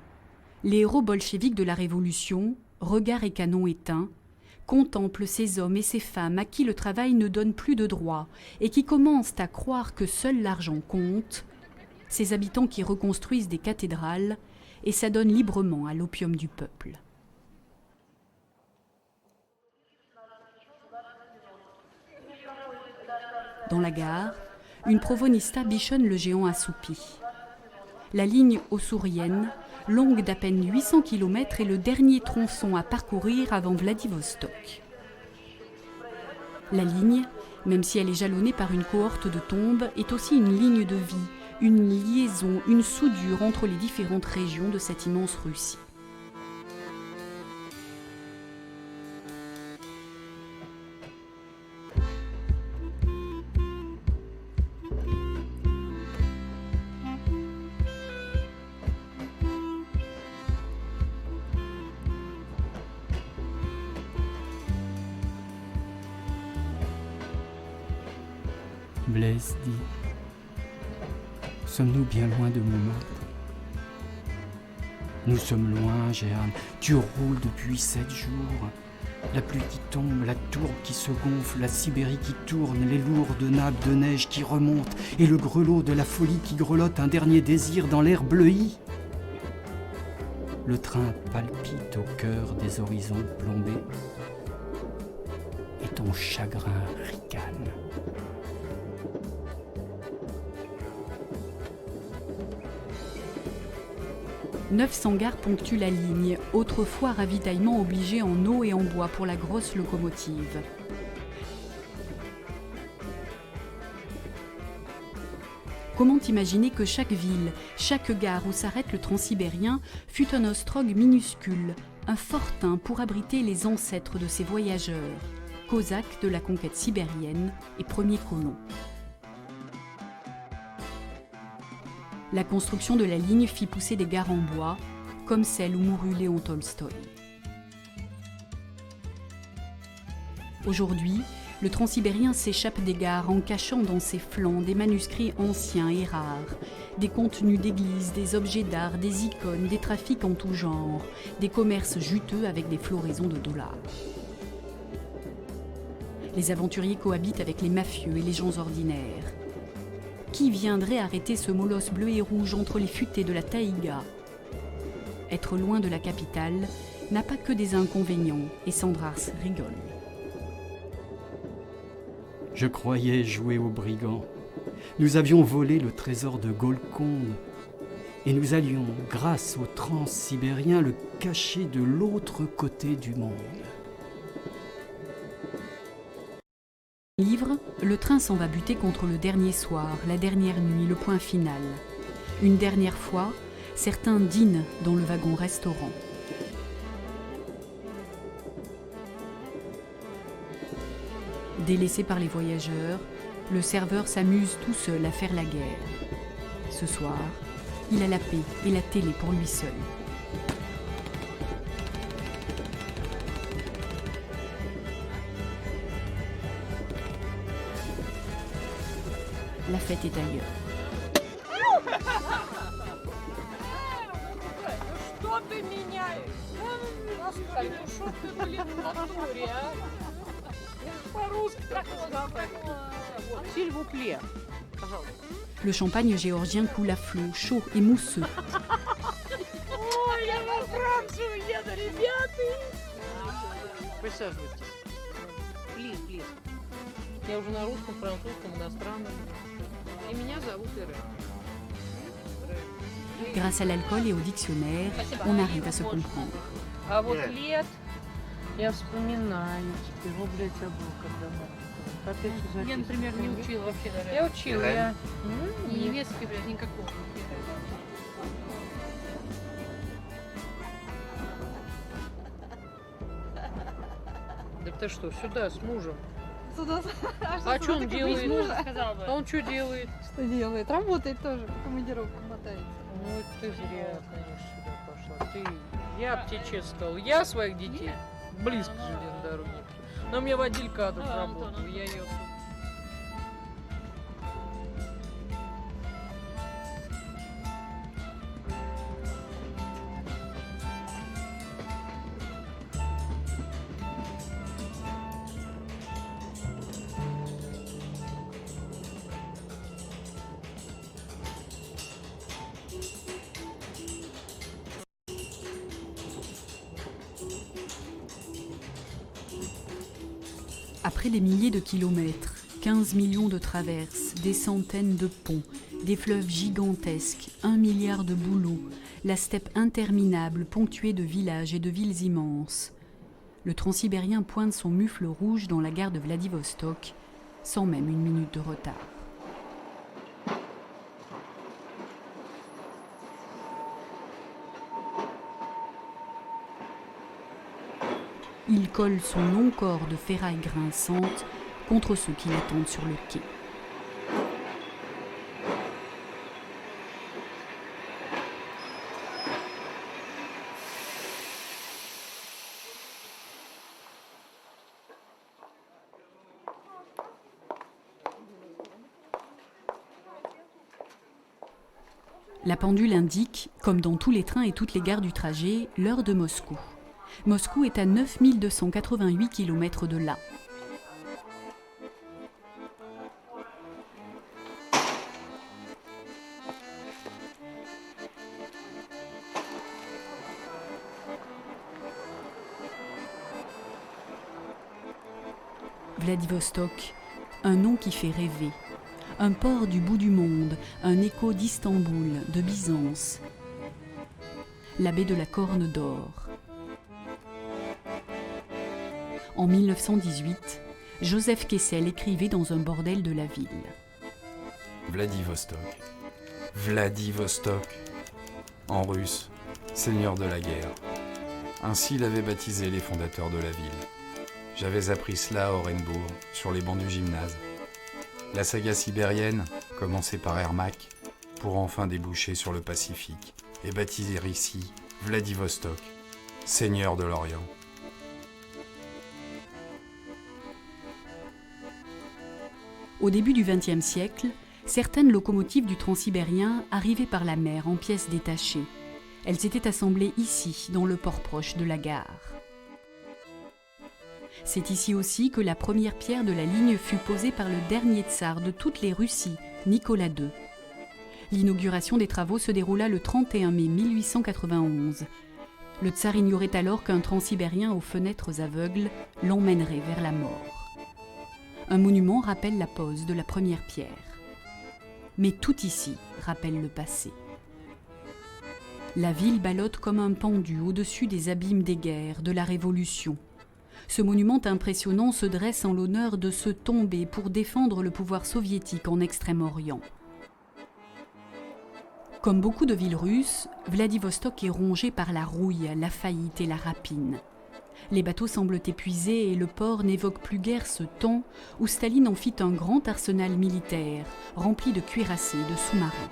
Speaker 4: Les héros bolcheviques de la Révolution, regard et canon éteints, contemplent ces hommes et ces femmes à qui le travail ne donne plus de droits et qui commencent à croire que seul l'argent compte, ces habitants qui reconstruisent des cathédrales et s'adonnent librement à l'opium du peuple. Dans la gare, une provonista bichonne le géant assoupi. La ligne ossourienne, longue d'à peine 800 km, est le dernier tronçon à parcourir avant Vladivostok. La ligne, même si elle est jalonnée par une cohorte de tombes, est aussi une ligne de vie, une liaison, une soudure entre les différentes régions de cette immense Russie.
Speaker 6: Blaise dit: sommes-nous bien loin de Montmartre? Nous sommes loin, Jeanne. Tu roules depuis 7 jours. La pluie qui tombe, la tourbe qui se gonfle, la Sibérie qui tourne, les lourdes nappes de neige qui remontent, et le grelot de la folie qui grelotte un dernier désir dans l'air bleui. Le train palpite au cœur des horizons plombés et ton chagrin ricane. «
Speaker 4: 900 gares ponctuent la ligne, autrefois ravitaillement obligé en eau et en bois pour la grosse locomotive. Comment imaginer que chaque ville, chaque gare où s'arrête le transsibérien fut un ostrogue minuscule, un fortin pour abriter les ancêtres de ces voyageurs, cosaques de la conquête sibérienne et premiers colons. La construction de la ligne fit pousser des gares en bois, comme celle où mourut Léon Tolstoï. Aujourd'hui, le transsibérien s'échappe des gares en cachant dans ses flancs des manuscrits anciens et rares, des contenus d'églises, des objets d'art, des icônes, des trafics en tout genre, des commerces juteux avec des floraisons de dollars. Les aventuriers cohabitent avec les mafieux et les gens ordinaires. Qui viendrait arrêter ce molosse bleu et rouge entre les futaies de la taïga? Être loin de la capitale n'a pas que des inconvénients, et Sandrars rigole.
Speaker 6: Je croyais jouer aux brigands. Nous avions volé le trésor de Golconde et nous allions, grâce au transsibérien, le cacher de l'autre côté du monde.
Speaker 4: Livre, le train s'en va buter contre le dernier soir, la dernière nuit, le point final. Une dernière fois, certains dînent dans le wagon-restaurant. Délaissé par les voyageurs, le serveur s'amuse tout seul à faire la guerre. Ce soir, il a la paix et la télé pour lui seul. La fête est ailleurs.
Speaker 21: Что ты меняешь? Господи, ну что ты, блин, в натуре, а? По-русски вот, s'il vous plaît, пожалуйста.
Speaker 4: Le champagne géorgien coule à flot, chaud et mousseux.
Speaker 21: Ой, я во Францию еду, ребята! Присаживайтесь. Плиз, плиз. Я уже на русском, французском, иностранном. И меня зовут Ирène.
Speaker 4: Grâce à l'alcool et au dictionnaire, on arrive à se comprendre.
Speaker 21: А вот лет я вспоминаю теперь. Его, блядь, забыл, когда мы... Я, например, не учила вообще даже. Я учила, я... Немецкий, блядь, никакого. Да ты что, сюда, с мужем. А что он делает? А он что делает?
Speaker 22: Что делает? Работает тоже, по командировкам мотается.
Speaker 21: Ну, ты зря, конечно, сюда пошла. Ты... Я б тебе честно сказала, я своих детей близко к железной дороге. Но мне водитель кадров работал, я ее...
Speaker 4: Après des milliers de kilomètres, 15 millions de traverses, des centaines de ponts, des fleuves gigantesques, 1 milliard de bouleaux, la steppe interminable ponctuée de villages et de villes immenses. Le transsibérien pointe son mufle rouge dans la gare de Vladivostok, sans même une minute de retard. Il colle son long corps de ferraille grinçante contre ceux qui l'attendent sur le quai. La pendule indique, comme dans tous les trains et toutes les gares du trajet, l'heure de Moscou. Moscou est à 9288 km de là. Vladivostok, un nom qui fait rêver. Un port du bout du monde, un écho d'Istanbul, de Byzance. La baie de la Corne d'Or. En 1918, Joseph Kessel écrivait dans un bordel de la ville.
Speaker 18: Vladivostok. Vladivostok. En russe, seigneur de la guerre. Ainsi l'avaient baptisé les fondateurs de la ville. J'avais appris cela à Orenbourg, sur les bancs du gymnase. La saga sibérienne, commencée par Ermak, pour enfin déboucher sur le Pacifique, et baptiser ici Vladivostok, seigneur de l'Orient.
Speaker 4: Au début du XXe siècle, certaines locomotives du Transsibérien arrivaient par la mer en pièces détachées. Elles s'étaient assemblées ici, dans le port proche de la gare. C'est ici aussi que la première pierre de la ligne fut posée par le dernier tsar de toutes les Russies, Nicolas II. L'inauguration des travaux se déroula le 31 mai 1891. Le tsar ignorait alors qu'un Transsibérien aux fenêtres aveugles l'emmènerait vers la mort. Un monument rappelle la pose de la première pierre. Mais tout ici rappelle le passé. La ville ballotte comme un pendu au-dessus des abîmes des guerres, de la Révolution. Ce monument impressionnant se dresse en l'honneur de ceux tombés pour défendre le pouvoir soviétique en Extrême-Orient. Comme beaucoup de villes russes, Vladivostok est rongé par la rouille, la faillite et la rapine. Les bateaux semblent épuisés et le port n'évoque plus guère ce temps où Staline en fit un grand arsenal militaire, rempli de cuirassés et de sous-marins.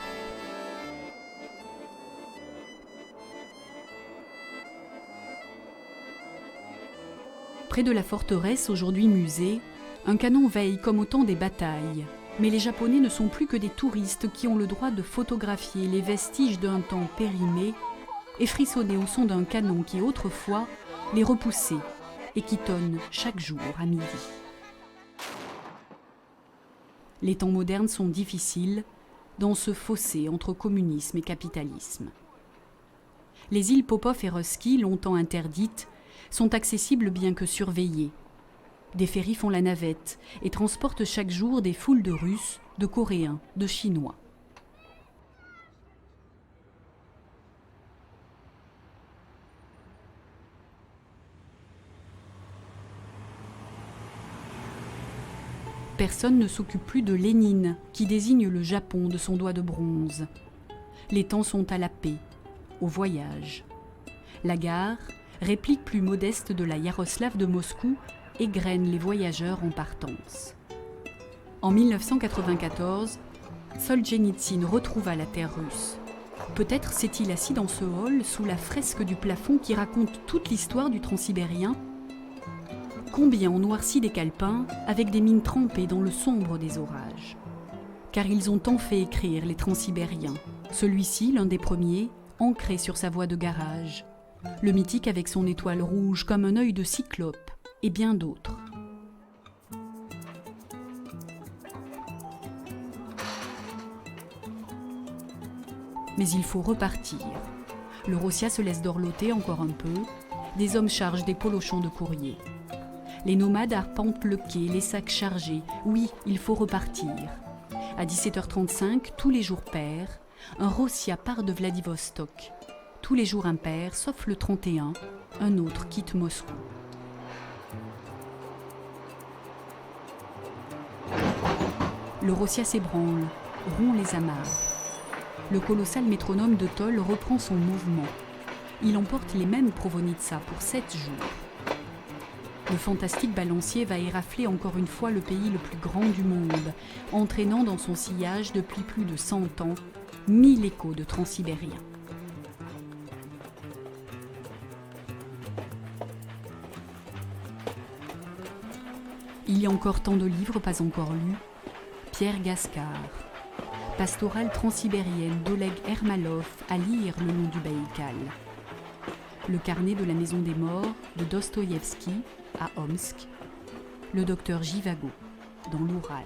Speaker 4: Près de la forteresse, aujourd'hui musée, un canon veille comme au temps des batailles. Mais les Japonais ne sont plus que des touristes qui ont le droit de photographier les vestiges d'un temps périmé et frissonner au son d'un canon qui, autrefois, les repoussait et qui tonne chaque jour à midi. Les temps modernes sont difficiles dans ce fossé entre communisme et capitalisme. Les îles Popov et Russky, longtemps interdites, sont accessibles bien que surveillées. Des ferries font la navette et transportent chaque jour des foules de Russes, de Coréens, de Chinois. Personne ne s'occupe plus de Lénine, qui désigne le Japon de son doigt de bronze. Les temps sont à la paix, au voyage. La gare, réplique plus modeste de la Yaroslav de Moscou, égrène les voyageurs en partance. En 1994, Solzhenitsyn retrouva la terre russe. Peut-être s'est-il assis dans ce hall sous la fresque du plafond qui raconte toute l'histoire du Transsibérien. Combien ont noirci des calepins avec des mines trempées dans le sombre des orages. Car ils ont tant fait écrire les Transsibériens. Celui-ci, l'un des premiers, ancré sur sa voie de garage. Le mythique avec son étoile rouge comme un œil de cyclope, et bien d'autres. Mais il faut repartir. Le Rossia se laisse dorloter encore un peu. Des hommes chargent des polochons de courrier. Les nomades arpentent le quai, les sacs chargés. Oui, il faut repartir. À 17h35, tous les jours pairs, un Rossia part de Vladivostok. Tous les jours impairs, sauf le 31, un autre quitte Moscou. Le Rossia s'ébranle, rompt les amarres. Le colossal métronome de Toll reprend son mouvement. Il emporte les mêmes Provenitsa pour 7 jours. Le fantastique balancier va érafler encore une fois le pays le plus grand du monde, entraînant dans son sillage depuis plus de 100 ans 1000 échos de Transsibériens. Il y a encore tant de livres pas encore lus. Pierre Gascard. Pastorale transsibérienne d'Oleg Ermalov à lire le long du Baïkal. Le carnet de la maison des morts de Dostoïevski à Omsk. Le docteur Jivago dans l'Oural.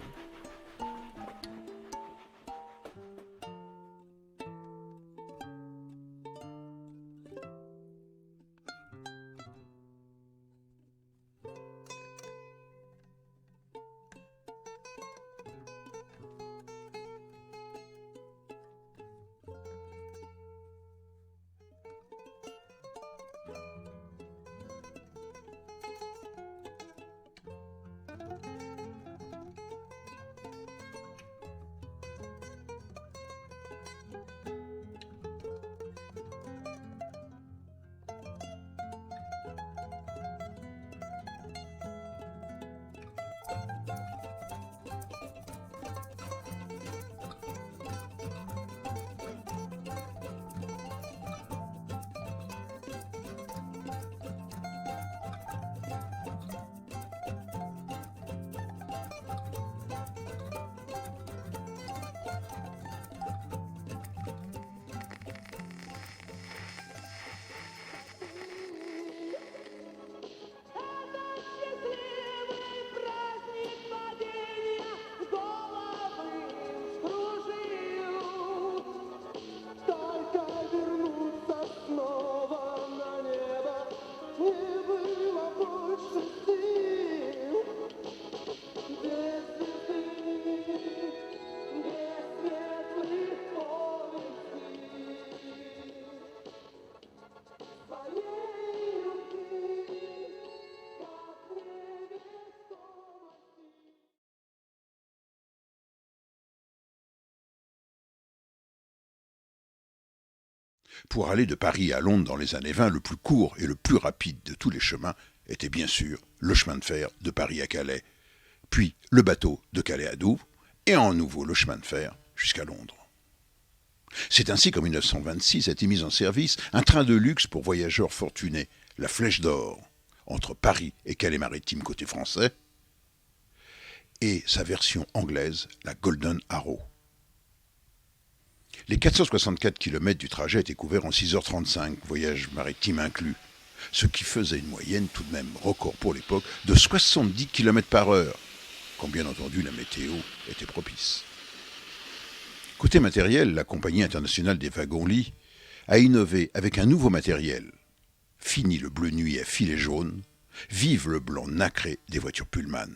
Speaker 1: Pour aller de Paris à Londres dans les années 20, le plus court et le plus rapide de tous les chemins était bien sûr le chemin de fer de Paris à Calais, puis le bateau de Calais à Douvres, et en nouveau le chemin de fer jusqu'à Londres. C'est ainsi qu'en 1926 a été mis en service un train de luxe pour voyageurs fortunés, la Flèche d'Or, entre Paris et Calais-Maritime côté français, et sa version anglaise, la Golden Arrow. Les 464 km du trajet étaient couverts en 6h35, voyage maritime inclus, ce qui faisait une moyenne tout de même record pour l'époque de 70 km/h, quand bien entendu la météo était propice. Côté matériel, la Compagnie internationale des wagons-lits a innové avec un nouveau matériel. Fini le bleu nuit à filet jaune, vive le blanc nacré des voitures Pullman.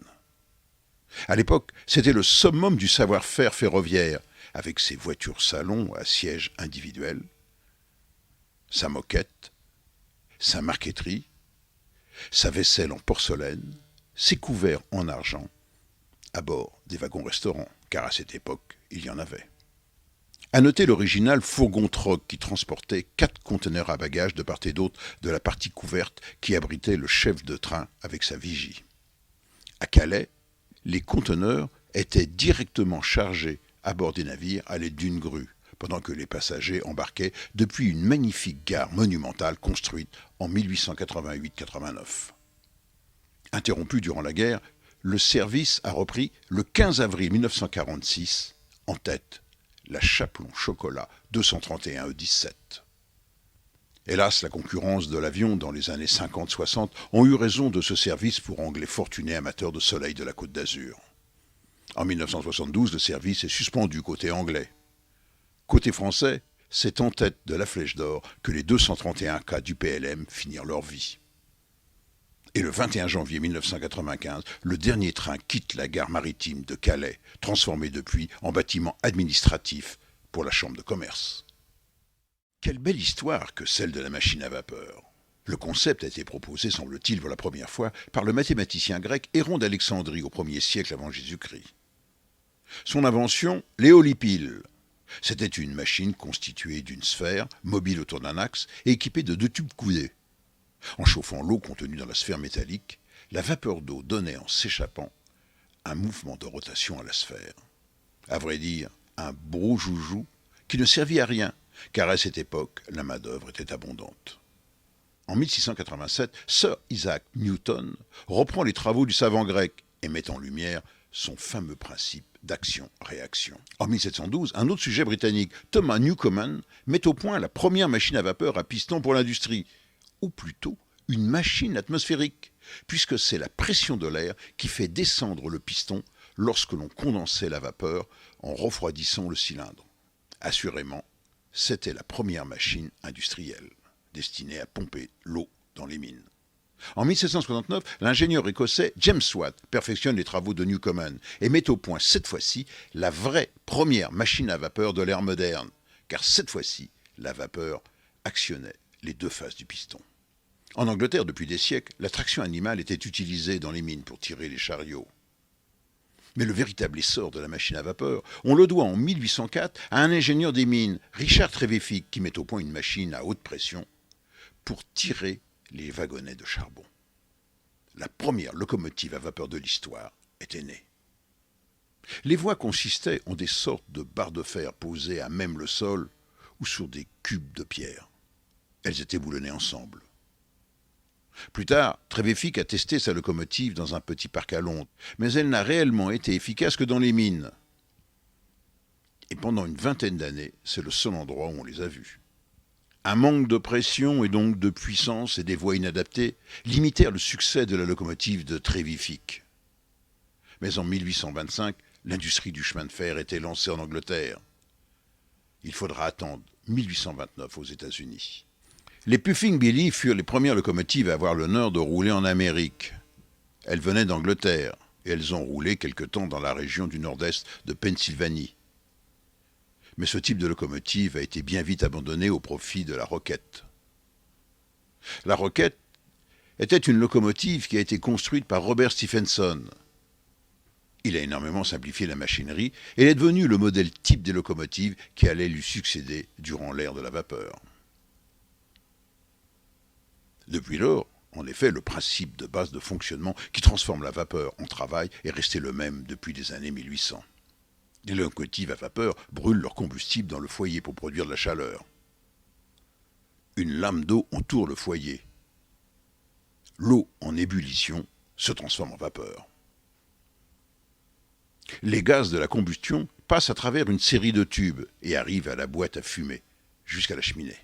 Speaker 1: À l'époque, c'était le summum du savoir-faire ferroviaire, avec ses voitures salon à siège individuel, sa moquette, sa marqueterie, sa vaisselle en porcelaine, ses couverts en argent, à bord des wagons-restaurants, car à cette époque, il y en avait. À noter l'original fourgon-troc qui transportait 4 conteneurs à bagages de part et d'autre de la partie couverte qui abritait le chef de train avec sa vigie. À Calais, les conteneurs étaient directement chargés à bord des navires à l'aide d'une grue, pendant que les passagers embarquaient depuis une magnifique gare monumentale construite en 1888-89. Interrompu durant la guerre, le service a repris le 15 avril 1946, en tête, la Chapelon Chocolat 231E17. Hélas, la concurrence de l'avion dans les années 50-60 ont eu raison de ce service pour Anglais fortunés amateurs de soleil de la Côte d'Azur. En 1972, le service est suspendu côté anglais. Côté français, c'est en tête de la Flèche d'Or que les 231 cas du PLM finirent leur vie. Et le 21 janvier 1995, le dernier train quitte la gare maritime de Calais, transformé depuis en bâtiment administratif pour la Chambre de commerce. Quelle belle histoire que celle de la machine à vapeur. Le concept a été proposé, semble-t-il, pour la première fois par le mathématicien grec Héron d'Alexandrie au 1er siècle avant Jésus-Christ. Son invention, l'éolipile. C'était une machine constituée d'une sphère, mobile autour d'un axe, et équipée de 2 tubes coudés. En chauffant l'eau contenue dans la sphère métallique, la vapeur d'eau donnait en s'échappant un mouvement de rotation à la sphère. À vrai dire, un beau joujou qui ne servit à rien, car à cette époque, la main-d'œuvre était abondante. En 1687, Sir Isaac Newton reprend les travaux du savant grec et met en lumière son fameux principe d'action-réaction. En 1712, un autre sujet britannique, Thomas Newcomen, met au point la première machine à vapeur à piston pour l'industrie, ou plutôt une machine atmosphérique, puisque c'est la pression de l'air qui fait descendre le piston lorsque l'on condensait la vapeur en refroidissant le cylindre. Assurément, c'était la première machine industrielle, destinée à pomper l'eau dans les mines. En 1769, l'ingénieur écossais James Watt perfectionne les travaux de Newcomen et met au point cette fois-ci la vraie première machine à vapeur de l'ère moderne, car cette fois-ci, la vapeur actionnait les 2 faces du piston. En Angleterre, depuis des siècles, la traction animale était utilisée dans les mines pour tirer les chariots. Mais le véritable essor de la machine à vapeur, on le doit en 1804 à un ingénieur des mines, Richard Trevithick, qui met au point une machine à haute pression pour tirer les wagonnets de charbon. La première locomotive à vapeur de l'histoire était née. Les voies consistaient en des sortes de barres de fer posées à même le sol ou sur des cubes de pierre. Elles étaient boulonnées ensemble. Plus tard, Trevithick a testé sa locomotive dans un petit parc à Londres, mais elle n'a réellement été efficace que dans les mines. Et pendant une vingtaine d'années, c'est le seul endroit où on les a vues. Un manque de pression et donc de puissance et des voies inadaptées limitèrent le succès de la locomotive de Trevithick. Mais en 1825, l'industrie du chemin de fer était lancée en Angleterre. Il faudra attendre 1829 aux États-Unis. Les Puffing Billy furent les premières locomotives à avoir l'honneur de rouler en Amérique. Elles venaient d'Angleterre et elles ont roulé quelque temps dans la région du nord-est de Pennsylvanie. Mais ce type de locomotive a été bien vite abandonné au profit de la Rocket. La Rocket était une locomotive qui a été construite par Robert Stephenson. Il a énormément simplifié la machinerie et elle est devenue le modèle type des locomotives qui allaient lui succéder durant l'ère de la vapeur. Depuis lors, en effet, le principe de base de fonctionnement qui transforme la vapeur en travail est resté le même depuis les années 1800. Les locomotives à vapeur brûlent leur combustible dans le foyer pour produire de la chaleur. Une lame d'eau entoure le foyer. L'eau en ébullition se transforme en vapeur. Les gaz de la combustion passent à travers une série de tubes et arrivent à la boîte à fumer, jusqu'à la cheminée.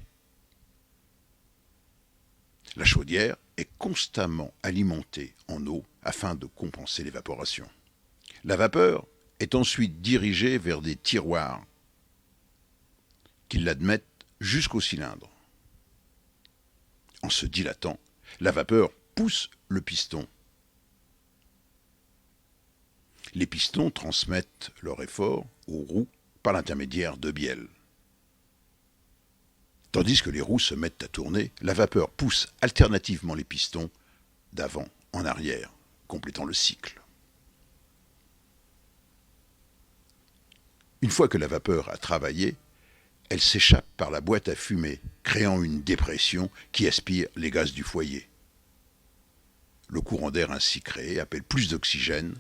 Speaker 1: La chaudière est constamment alimentée en eau afin de compenser l'évaporation. La vapeur est ensuite dirigée vers des tiroirs qui l'admettent jusqu'au cylindre. En se dilatant, la vapeur pousse le piston. Les pistons transmettent leur effort aux roues par l'intermédiaire de bielles. Tandis que les roues se mettent à tourner, la vapeur pousse alternativement les pistons d'avant en arrière, complétant le cycle. Une fois que la vapeur a travaillé, elle s'échappe par la boîte à fumée, créant une dépression qui aspire les gaz du foyer. Le courant d'air ainsi créé appelle plus d'oxygène,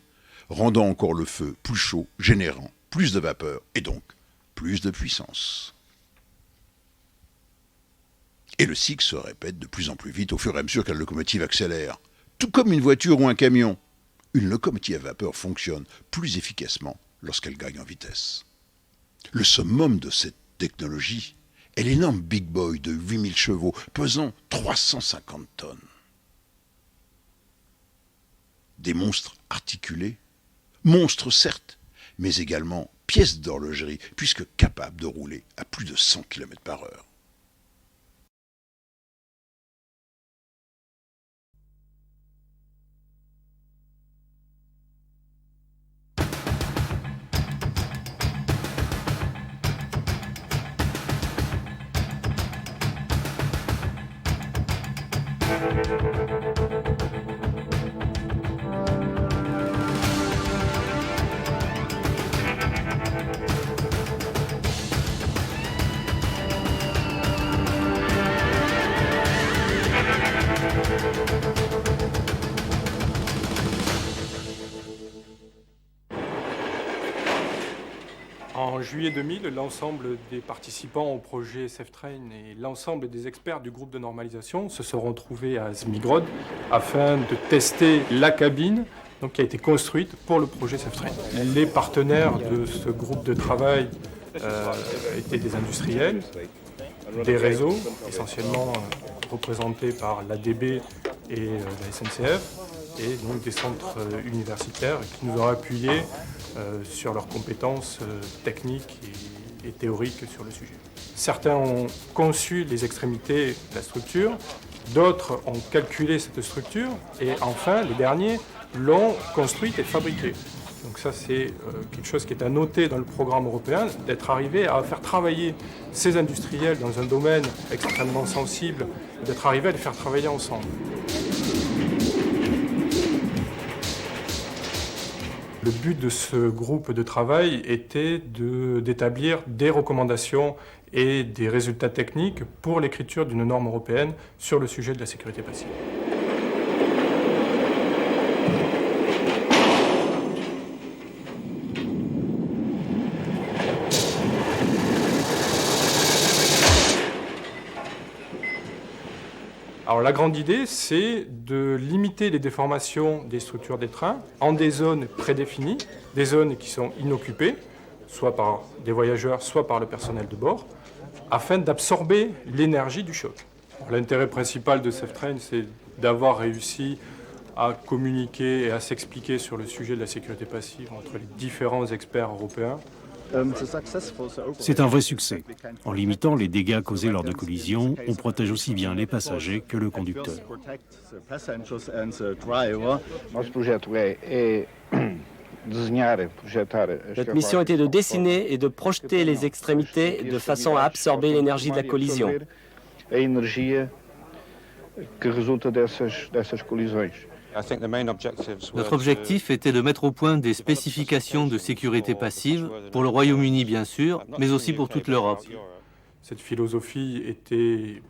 Speaker 1: rendant encore le feu plus chaud, générant plus de vapeur et donc plus de puissance. Et le cycle se répète de plus en plus vite au fur et à mesure que la locomotive accélère. Tout comme une voiture ou un camion, une locomotive à vapeur fonctionne plus efficacement lorsqu'elle gagne en vitesse. Le summum de cette technologie est l'énorme Big Boy de 8000 chevaux, pesant 350 tonnes. Des monstres articulés, monstres certes, mais également pièces d'horlogerie, puisque capables de rouler à plus de 100 km/h.
Speaker 3: En juillet 2000, l'ensemble des participants au projet SafeTrain et l'ensemble des experts du groupe de normalisation se sont retrouvés à Zmigrod afin de tester la cabine qui a été construite pour le projet SafeTrain. Les partenaires de ce groupe de travail étaient des industriels, des réseaux, essentiellement représentés par l'ADB et la SNCF, et donc des centres universitaires qui nous ont appuyés sur leurs compétences techniques et théoriques sur le sujet. Certains ont conçu les extrémités de la structure, d'autres ont calculé cette structure, et enfin, les derniers l'ont construite et fabriquée. Donc ça, c'est quelque chose qui est à noter dans le programme européen, d'être arrivé à faire travailler ces industriels dans un domaine extrêmement sensible, d'être arrivé à les faire travailler ensemble. Le but de ce groupe de travail était d'établir des recommandations et des résultats techniques pour l'écriture d'une norme européenne sur le sujet de la sécurité passive. Alors la grande idée, c'est de limiter les déformations des structures des trains en des zones prédéfinies, des zones qui sont inoccupées, soit par des voyageurs, soit par le personnel de bord, afin d'absorber l'énergie du choc. L'intérêt principal de SafeTrain, c'est d'avoir réussi à communiquer et à s'expliquer sur le sujet de la sécurité passive entre les différents experts européens.
Speaker 5: C'est un vrai succès. En limitant les dégâts causés lors de collisions, on protège aussi bien les passagers que le conducteur.
Speaker 23: Notre mission était de dessiner et de projeter les extrémités de façon à absorber l'énergie de la collision.
Speaker 24: Notre objectif était de mettre au point des spécifications de sécurité passive, pour le Royaume-Uni bien sûr, mais aussi pour toute l'Europe.
Speaker 3: Cette philosophie était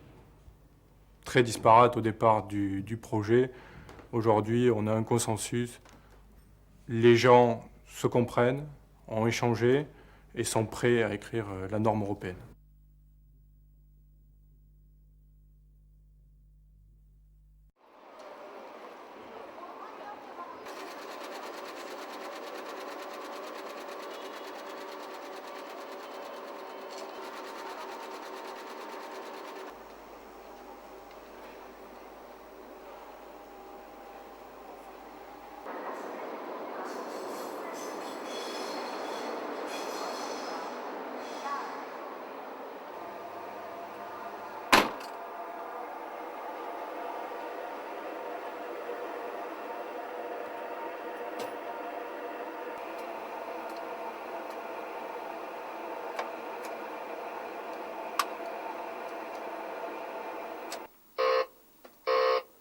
Speaker 3: très disparates au départ du projet. Aujourd'hui, on a un consensus. Les gens se comprennent, ont échangé et sont prêts à écrire la norme européenne.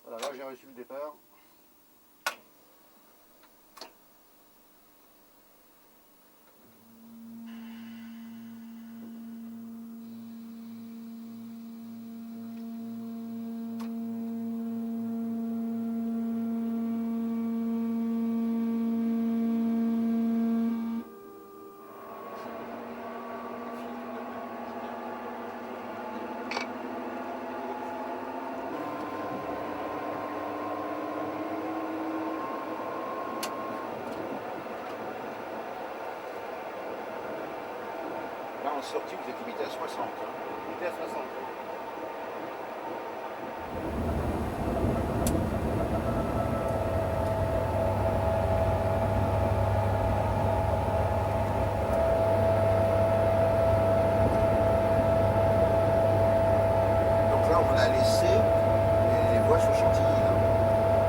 Speaker 7: Voilà, là j'ai reçu le départ.
Speaker 1: Là, en sortie, vous êtes limité à 60.
Speaker 7: Limité à 60.
Speaker 1: Donc là, on a laissé les voies sur Chantilly. Là.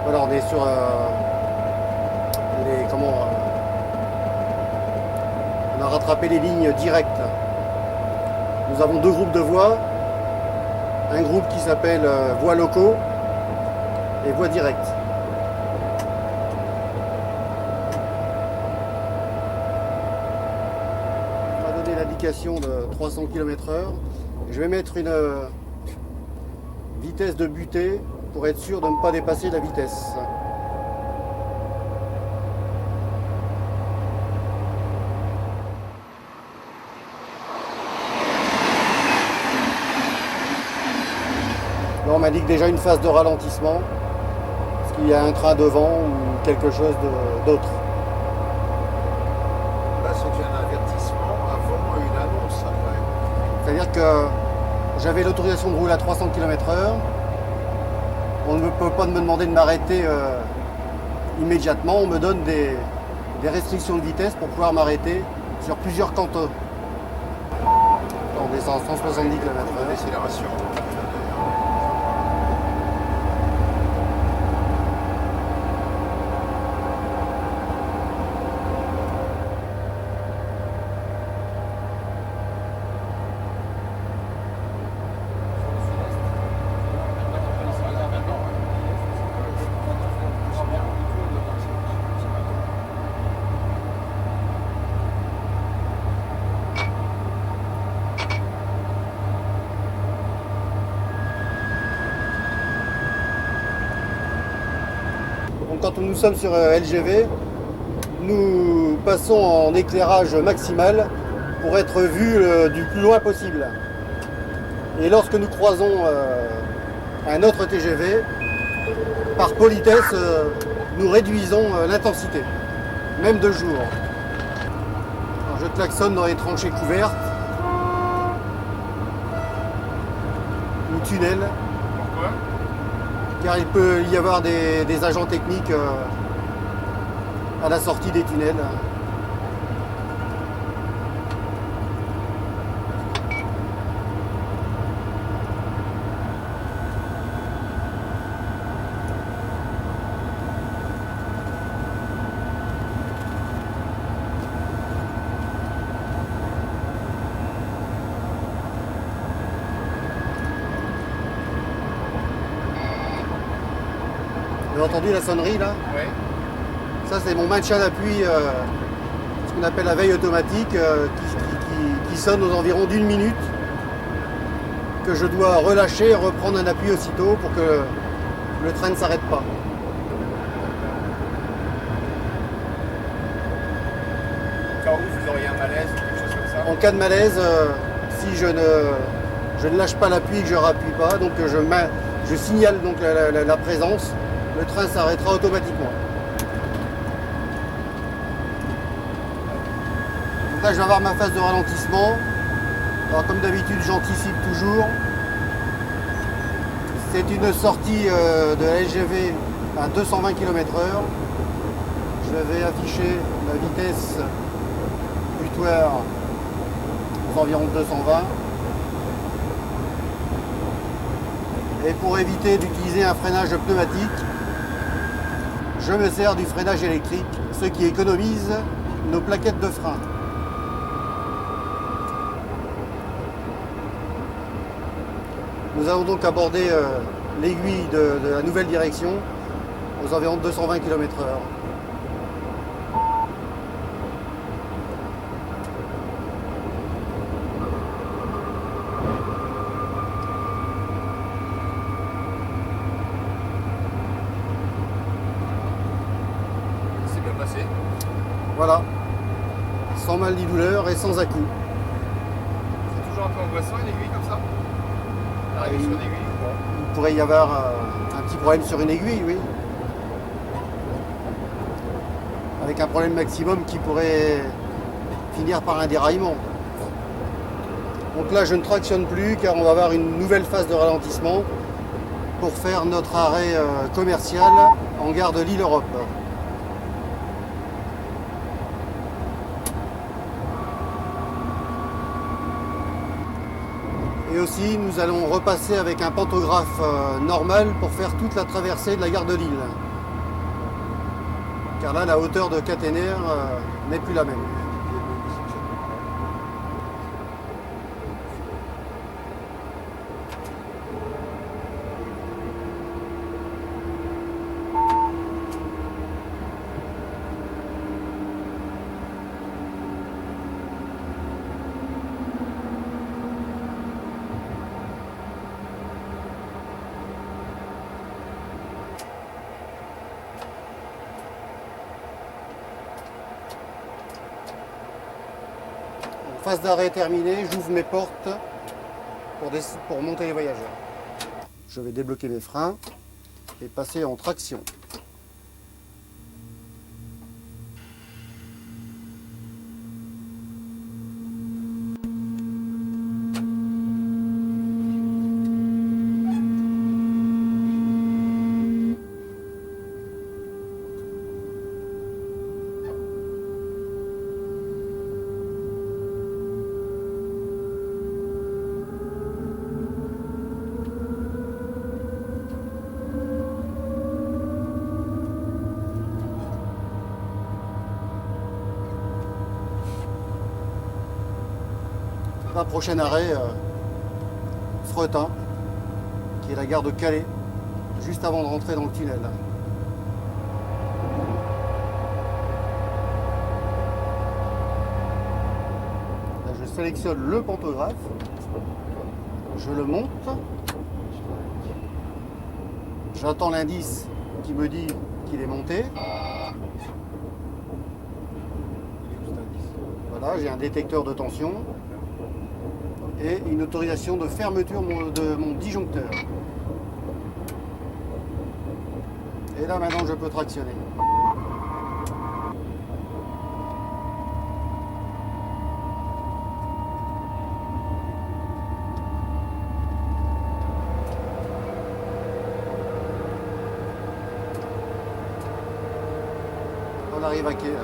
Speaker 7: Voilà, on est sur on a rattrapé les lignes directes. Nous avons deux groupes de voies. Un groupe qui s'appelle voies locaux et voies directes. On m'a donné l'indication de 300 km/h. Je vais mettre une vitesse de butée pour être sûr de ne pas dépasser la vitesse. Là, on m'indique déjà une phase de ralentissement, parce qu'il y a un train devant ou quelque chose d'autre.
Speaker 1: Là, c'est un avertissement avant une annonce après.
Speaker 7: C'est-à-dire que j'avais l'autorisation de rouler à 300 km/h. On ne peut pas me demander de m'arrêter immédiatement. On me donne des restrictions de vitesse pour pouvoir m'arrêter sur plusieurs cantons. On descend à 170 km/h.
Speaker 1: L'accélération.
Speaker 7: Quand nous sommes sur LGV, nous passons en éclairage maximal pour être vus du plus loin possible. Et lorsque nous croisons un autre TGV, par politesse, nous réduisons l'intensité, même de jour. Alors, je klaxonne dans les tranchées couvertes ou tunnels.
Speaker 1: Pourquoi ?
Speaker 7: Car il peut y avoir des agents techniques à la sortie des tunnels. Vous avez entendu la sonnerie là?
Speaker 1: Oui.
Speaker 7: Ça c'est mon maintien d'appui, ce qu'on appelle la veille automatique, qui sonne aux environs d'1 minute que je dois relâcher et reprendre un appui aussitôt pour que le train ne s'arrête pas.
Speaker 8: Au cas où vous auriez un malaise ou quelque chose comme ça?
Speaker 7: En cas de malaise, si je ne lâche pas l'appui et que je ne rappuie pas, donc je signale donc la présence, le train s'arrêtera automatiquement. Donc là, je vais avoir ma phase de ralentissement. Alors, comme d'habitude, j'anticipe toujours. C'est une sortie de la LGV à 220 km/h. Je vais afficher la vitesse butoir aux environs de 220. Et pour éviter d'utiliser un freinage pneumatique, je me sers du freinage électrique, ce qui économise nos plaquettes de frein. Nous allons donc aborder l'aiguille de la nouvelle direction aux environs de 220 km/h.
Speaker 8: C'est bien passé.
Speaker 7: Voilà, sans mal ni douleur et sans à-coups.
Speaker 8: C'est toujours un peu angoissant une aiguille comme ça? Arriver sur une aiguille?
Speaker 7: Il pourrait y avoir un petit problème sur une aiguille, oui. Avec un problème maximum qui pourrait finir par un déraillement. Donc là, je ne tractionne plus car on va avoir une nouvelle phase de ralentissement pour faire notre arrêt commercial en gare de Lille-Europe. Et aussi, nous allons repasser avec un pantographe normal pour faire toute la traversée de la gare de Lille. Car là, la hauteur de caténaire n'est plus la même. Phase d'arrêt terminée, j'ouvre mes portes pour monter les voyageurs. Je vais débloquer mes freins et passer en traction. Un prochain arrêt, Fretin, qui est la gare de Calais, juste avant de rentrer dans le tunnel. Là, je sélectionne le pantographe, je le monte, j'attends l'indice qui me dit qu'il est monté. Voilà, j'ai un détecteur de tension et une autorisation de fermeture de mon disjoncteur. Et là maintenant je peux tractionner. On arrive à quai là.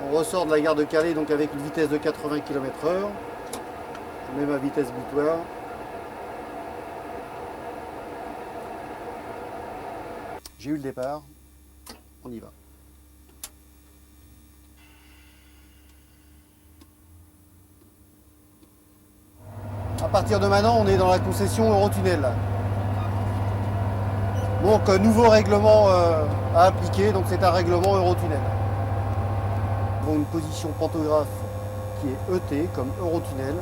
Speaker 7: On ressort de la gare de Calais donc avec une vitesse de 80 km/h. Je mets ma vitesse butoir. J'ai eu le départ. On y va. À partir de maintenant, on est dans la concession Eurotunnel. Donc nouveau règlement à appliquer, donc c'est un règlement Eurotunnel. Nous avons une position pantographe qui est ET comme Eurotunnel,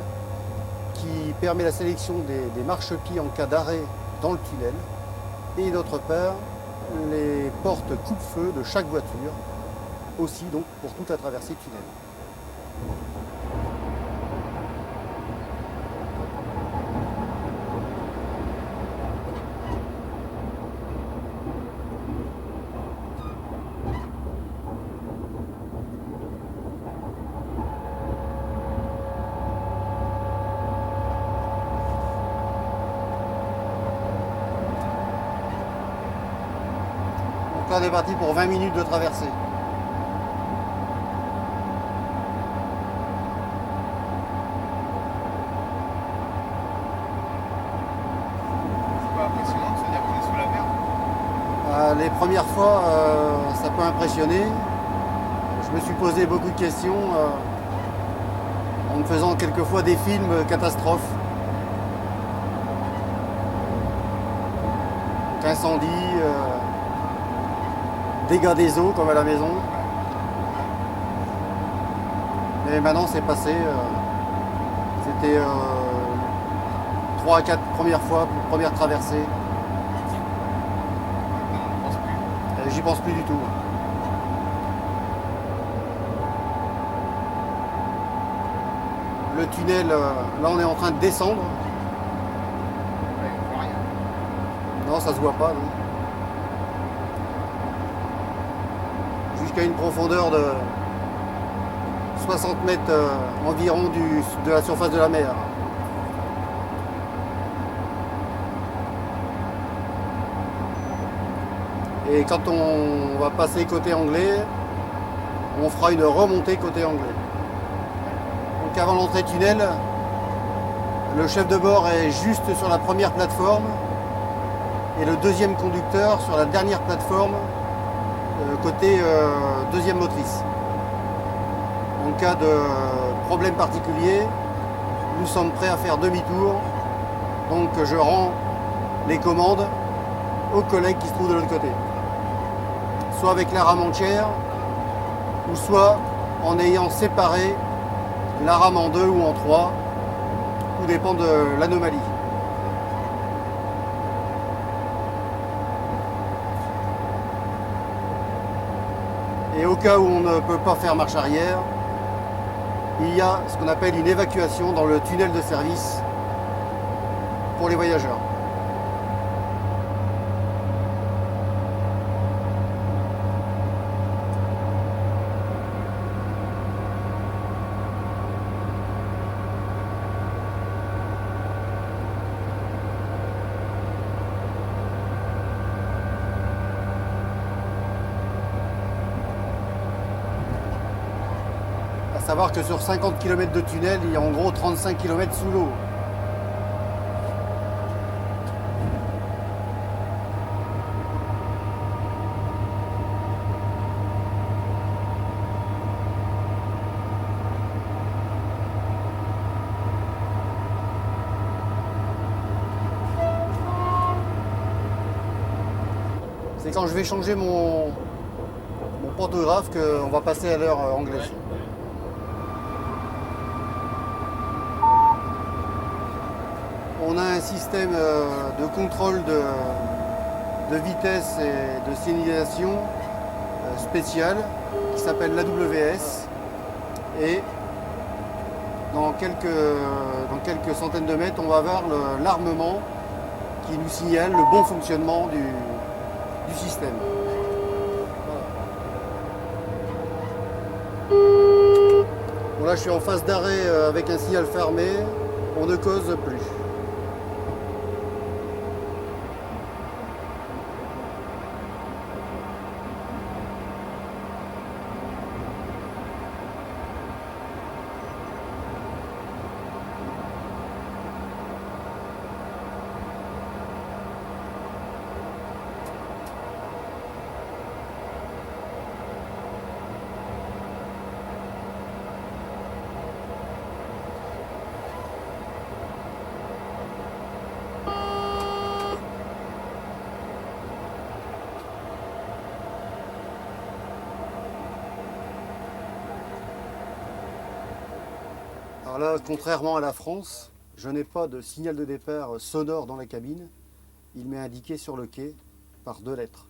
Speaker 7: qui permet la sélection des marchepieds en cas d'arrêt dans le tunnel, et d'autre part les portes coupe-feu de chaque voiture, aussi donc pour toute la traversée du tunnel. On est parti pour 20 minutes de traversée.
Speaker 8: C'est pas impressionnant de se dire qu'on est sous la mer?
Speaker 7: Les premières fois, ça peut impressionner. Je me suis posé beaucoup de questions en me faisant quelquefois des films catastrophes. Donc, incendie. Dégâts des eaux comme à la maison. Mais maintenant c'est passé. C'était 3 à 4 premières fois, première traversée. J'y pense plus du tout. Le tunnel, là on est en train de descendre. Non, ça se voit pas. Non. Jusqu'à une profondeur de 60 mètres environ de la surface de la mer. Et quand on va passer côté anglais, on fera une remontée côté anglais. Donc avant l'entrée tunnel, le chef de bord est juste sur la première plateforme et le deuxième conducteur sur la dernière plateforme côté deuxième motrice. En cas de problème particulier, nous sommes prêts à faire demi-tour. Donc je rends les commandes aux collègues qui se trouvent de l'autre côté. Soit avec la rame entière, ou soit en ayant séparé la rame en 2 ou en 3, tout dépend de l'anomalie. Et au cas où on ne peut pas faire marche arrière, il y a ce qu'on appelle une évacuation dans le tunnel de service pour les voyageurs. À savoir que sur 50 km de tunnel, il y a en gros 35 km sous l'eau. C'est quand je vais changer mon pantographe qu'on va passer à l'heure anglaise. On a un système de contrôle de vitesse et de signalisation spécial qui s'appelle l'AWS. Et dans quelques centaines de mètres, on va avoir l'armement qui nous signale le bon fonctionnement du système. Voilà. Bon, là, je suis en phase d'arrêt avec un signal fermé. On ne cause plus. Alors là, contrairement à la France, je n'ai pas de signal de départ sonore dans la cabine. Il m'est indiqué sur le quai par 2 lettres.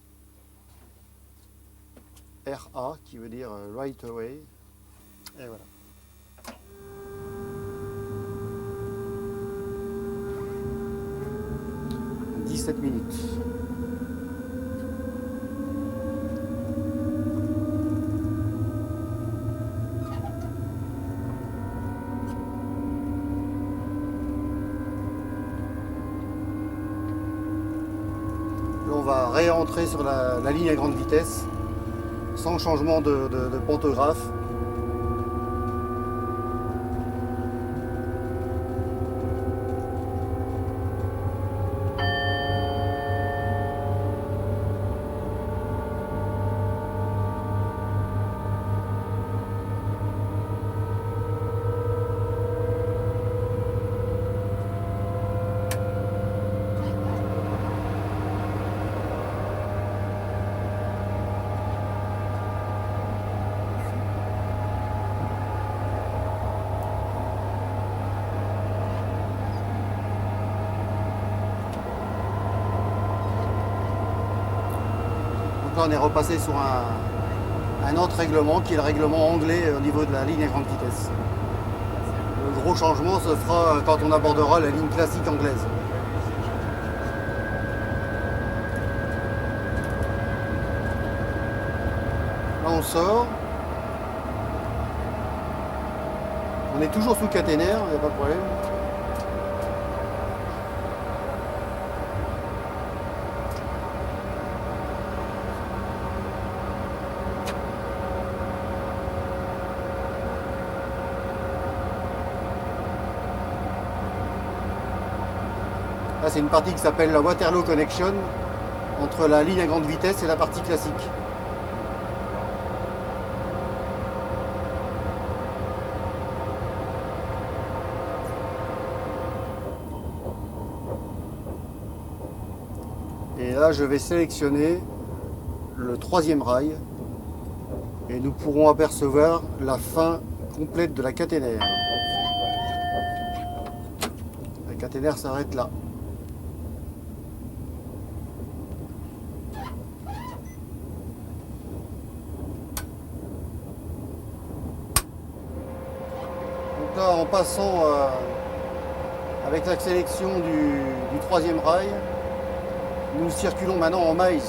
Speaker 7: RA, qui veut dire right away. Et voilà. « 17 minutes. On va réentrer sur la ligne à grande vitesse, sans changement de pantographe. Là, on est repassé sur un autre règlement qui est le règlement anglais au niveau de la ligne à grande vitesse. Le gros changement se fera quand on abordera la ligne classique anglaise. Là, on sort. On est toujours sous caténaire, il n'y a pas de problème. Là, c'est une partie qui s'appelle la Waterloo Connection, entre la ligne à grande vitesse et la partie classique. Et là, je vais sélectionner le 3e rail et nous pourrons apercevoir la fin complète de la caténaire. La caténaire s'arrête là. Donc là, en passant avec la sélection du 3e rail, nous circulons maintenant en miles.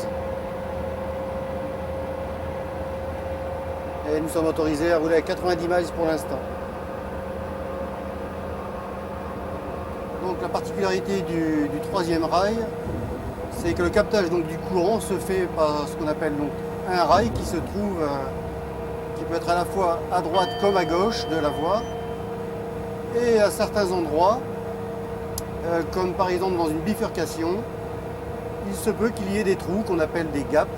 Speaker 7: Et nous sommes autorisés à rouler à 90 miles pour l'instant. Donc la particularité du 3e rail, c'est que le captage donc, du courant se fait par ce qu'on appelle donc, un rail qui se trouve, qui peut être à la fois à droite comme à gauche de la voie. Et à certains endroits, comme par exemple dans une bifurcation, il se peut qu'il y ait des trous qu'on appelle des gaps.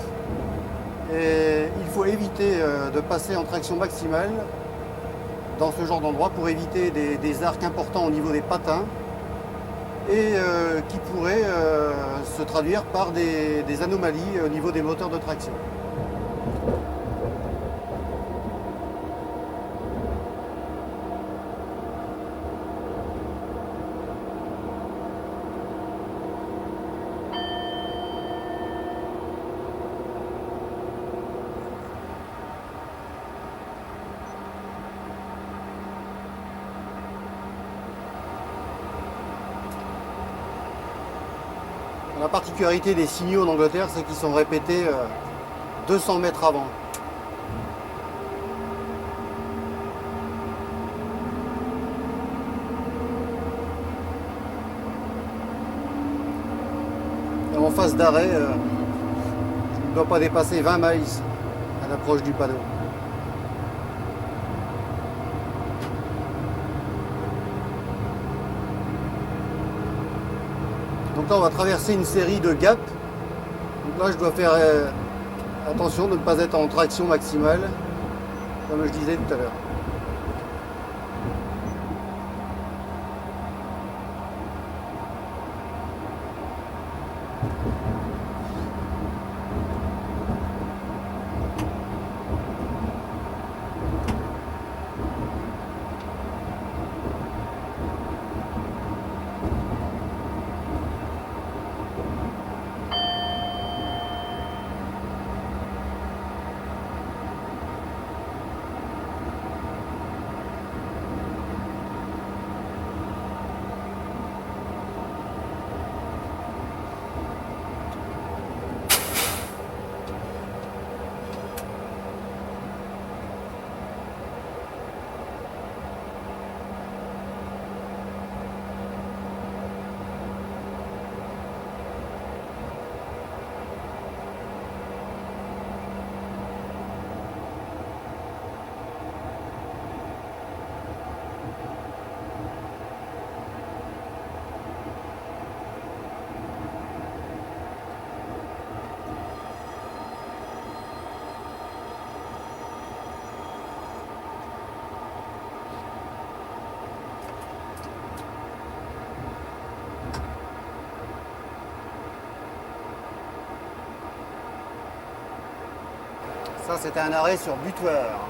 Speaker 7: Et il faut éviter de passer en traction maximale dans ce genre d'endroit pour éviter des arcs importants au niveau des patins et qui pourraient se traduire par des anomalies au niveau des moteurs de traction. La particularité des signaux en Angleterre, c'est qu'ils sont répétés 200 mètres avant. Et en phase d'arrêt, je ne dois pas dépasser 20 miles à l'approche du panneau. Donc là, on va traverser une série de gaps. Donc là, je dois faire attention de ne pas être en traction maximale, comme je disais tout à l'heure. Ça, c'était un arrêt sur butoir.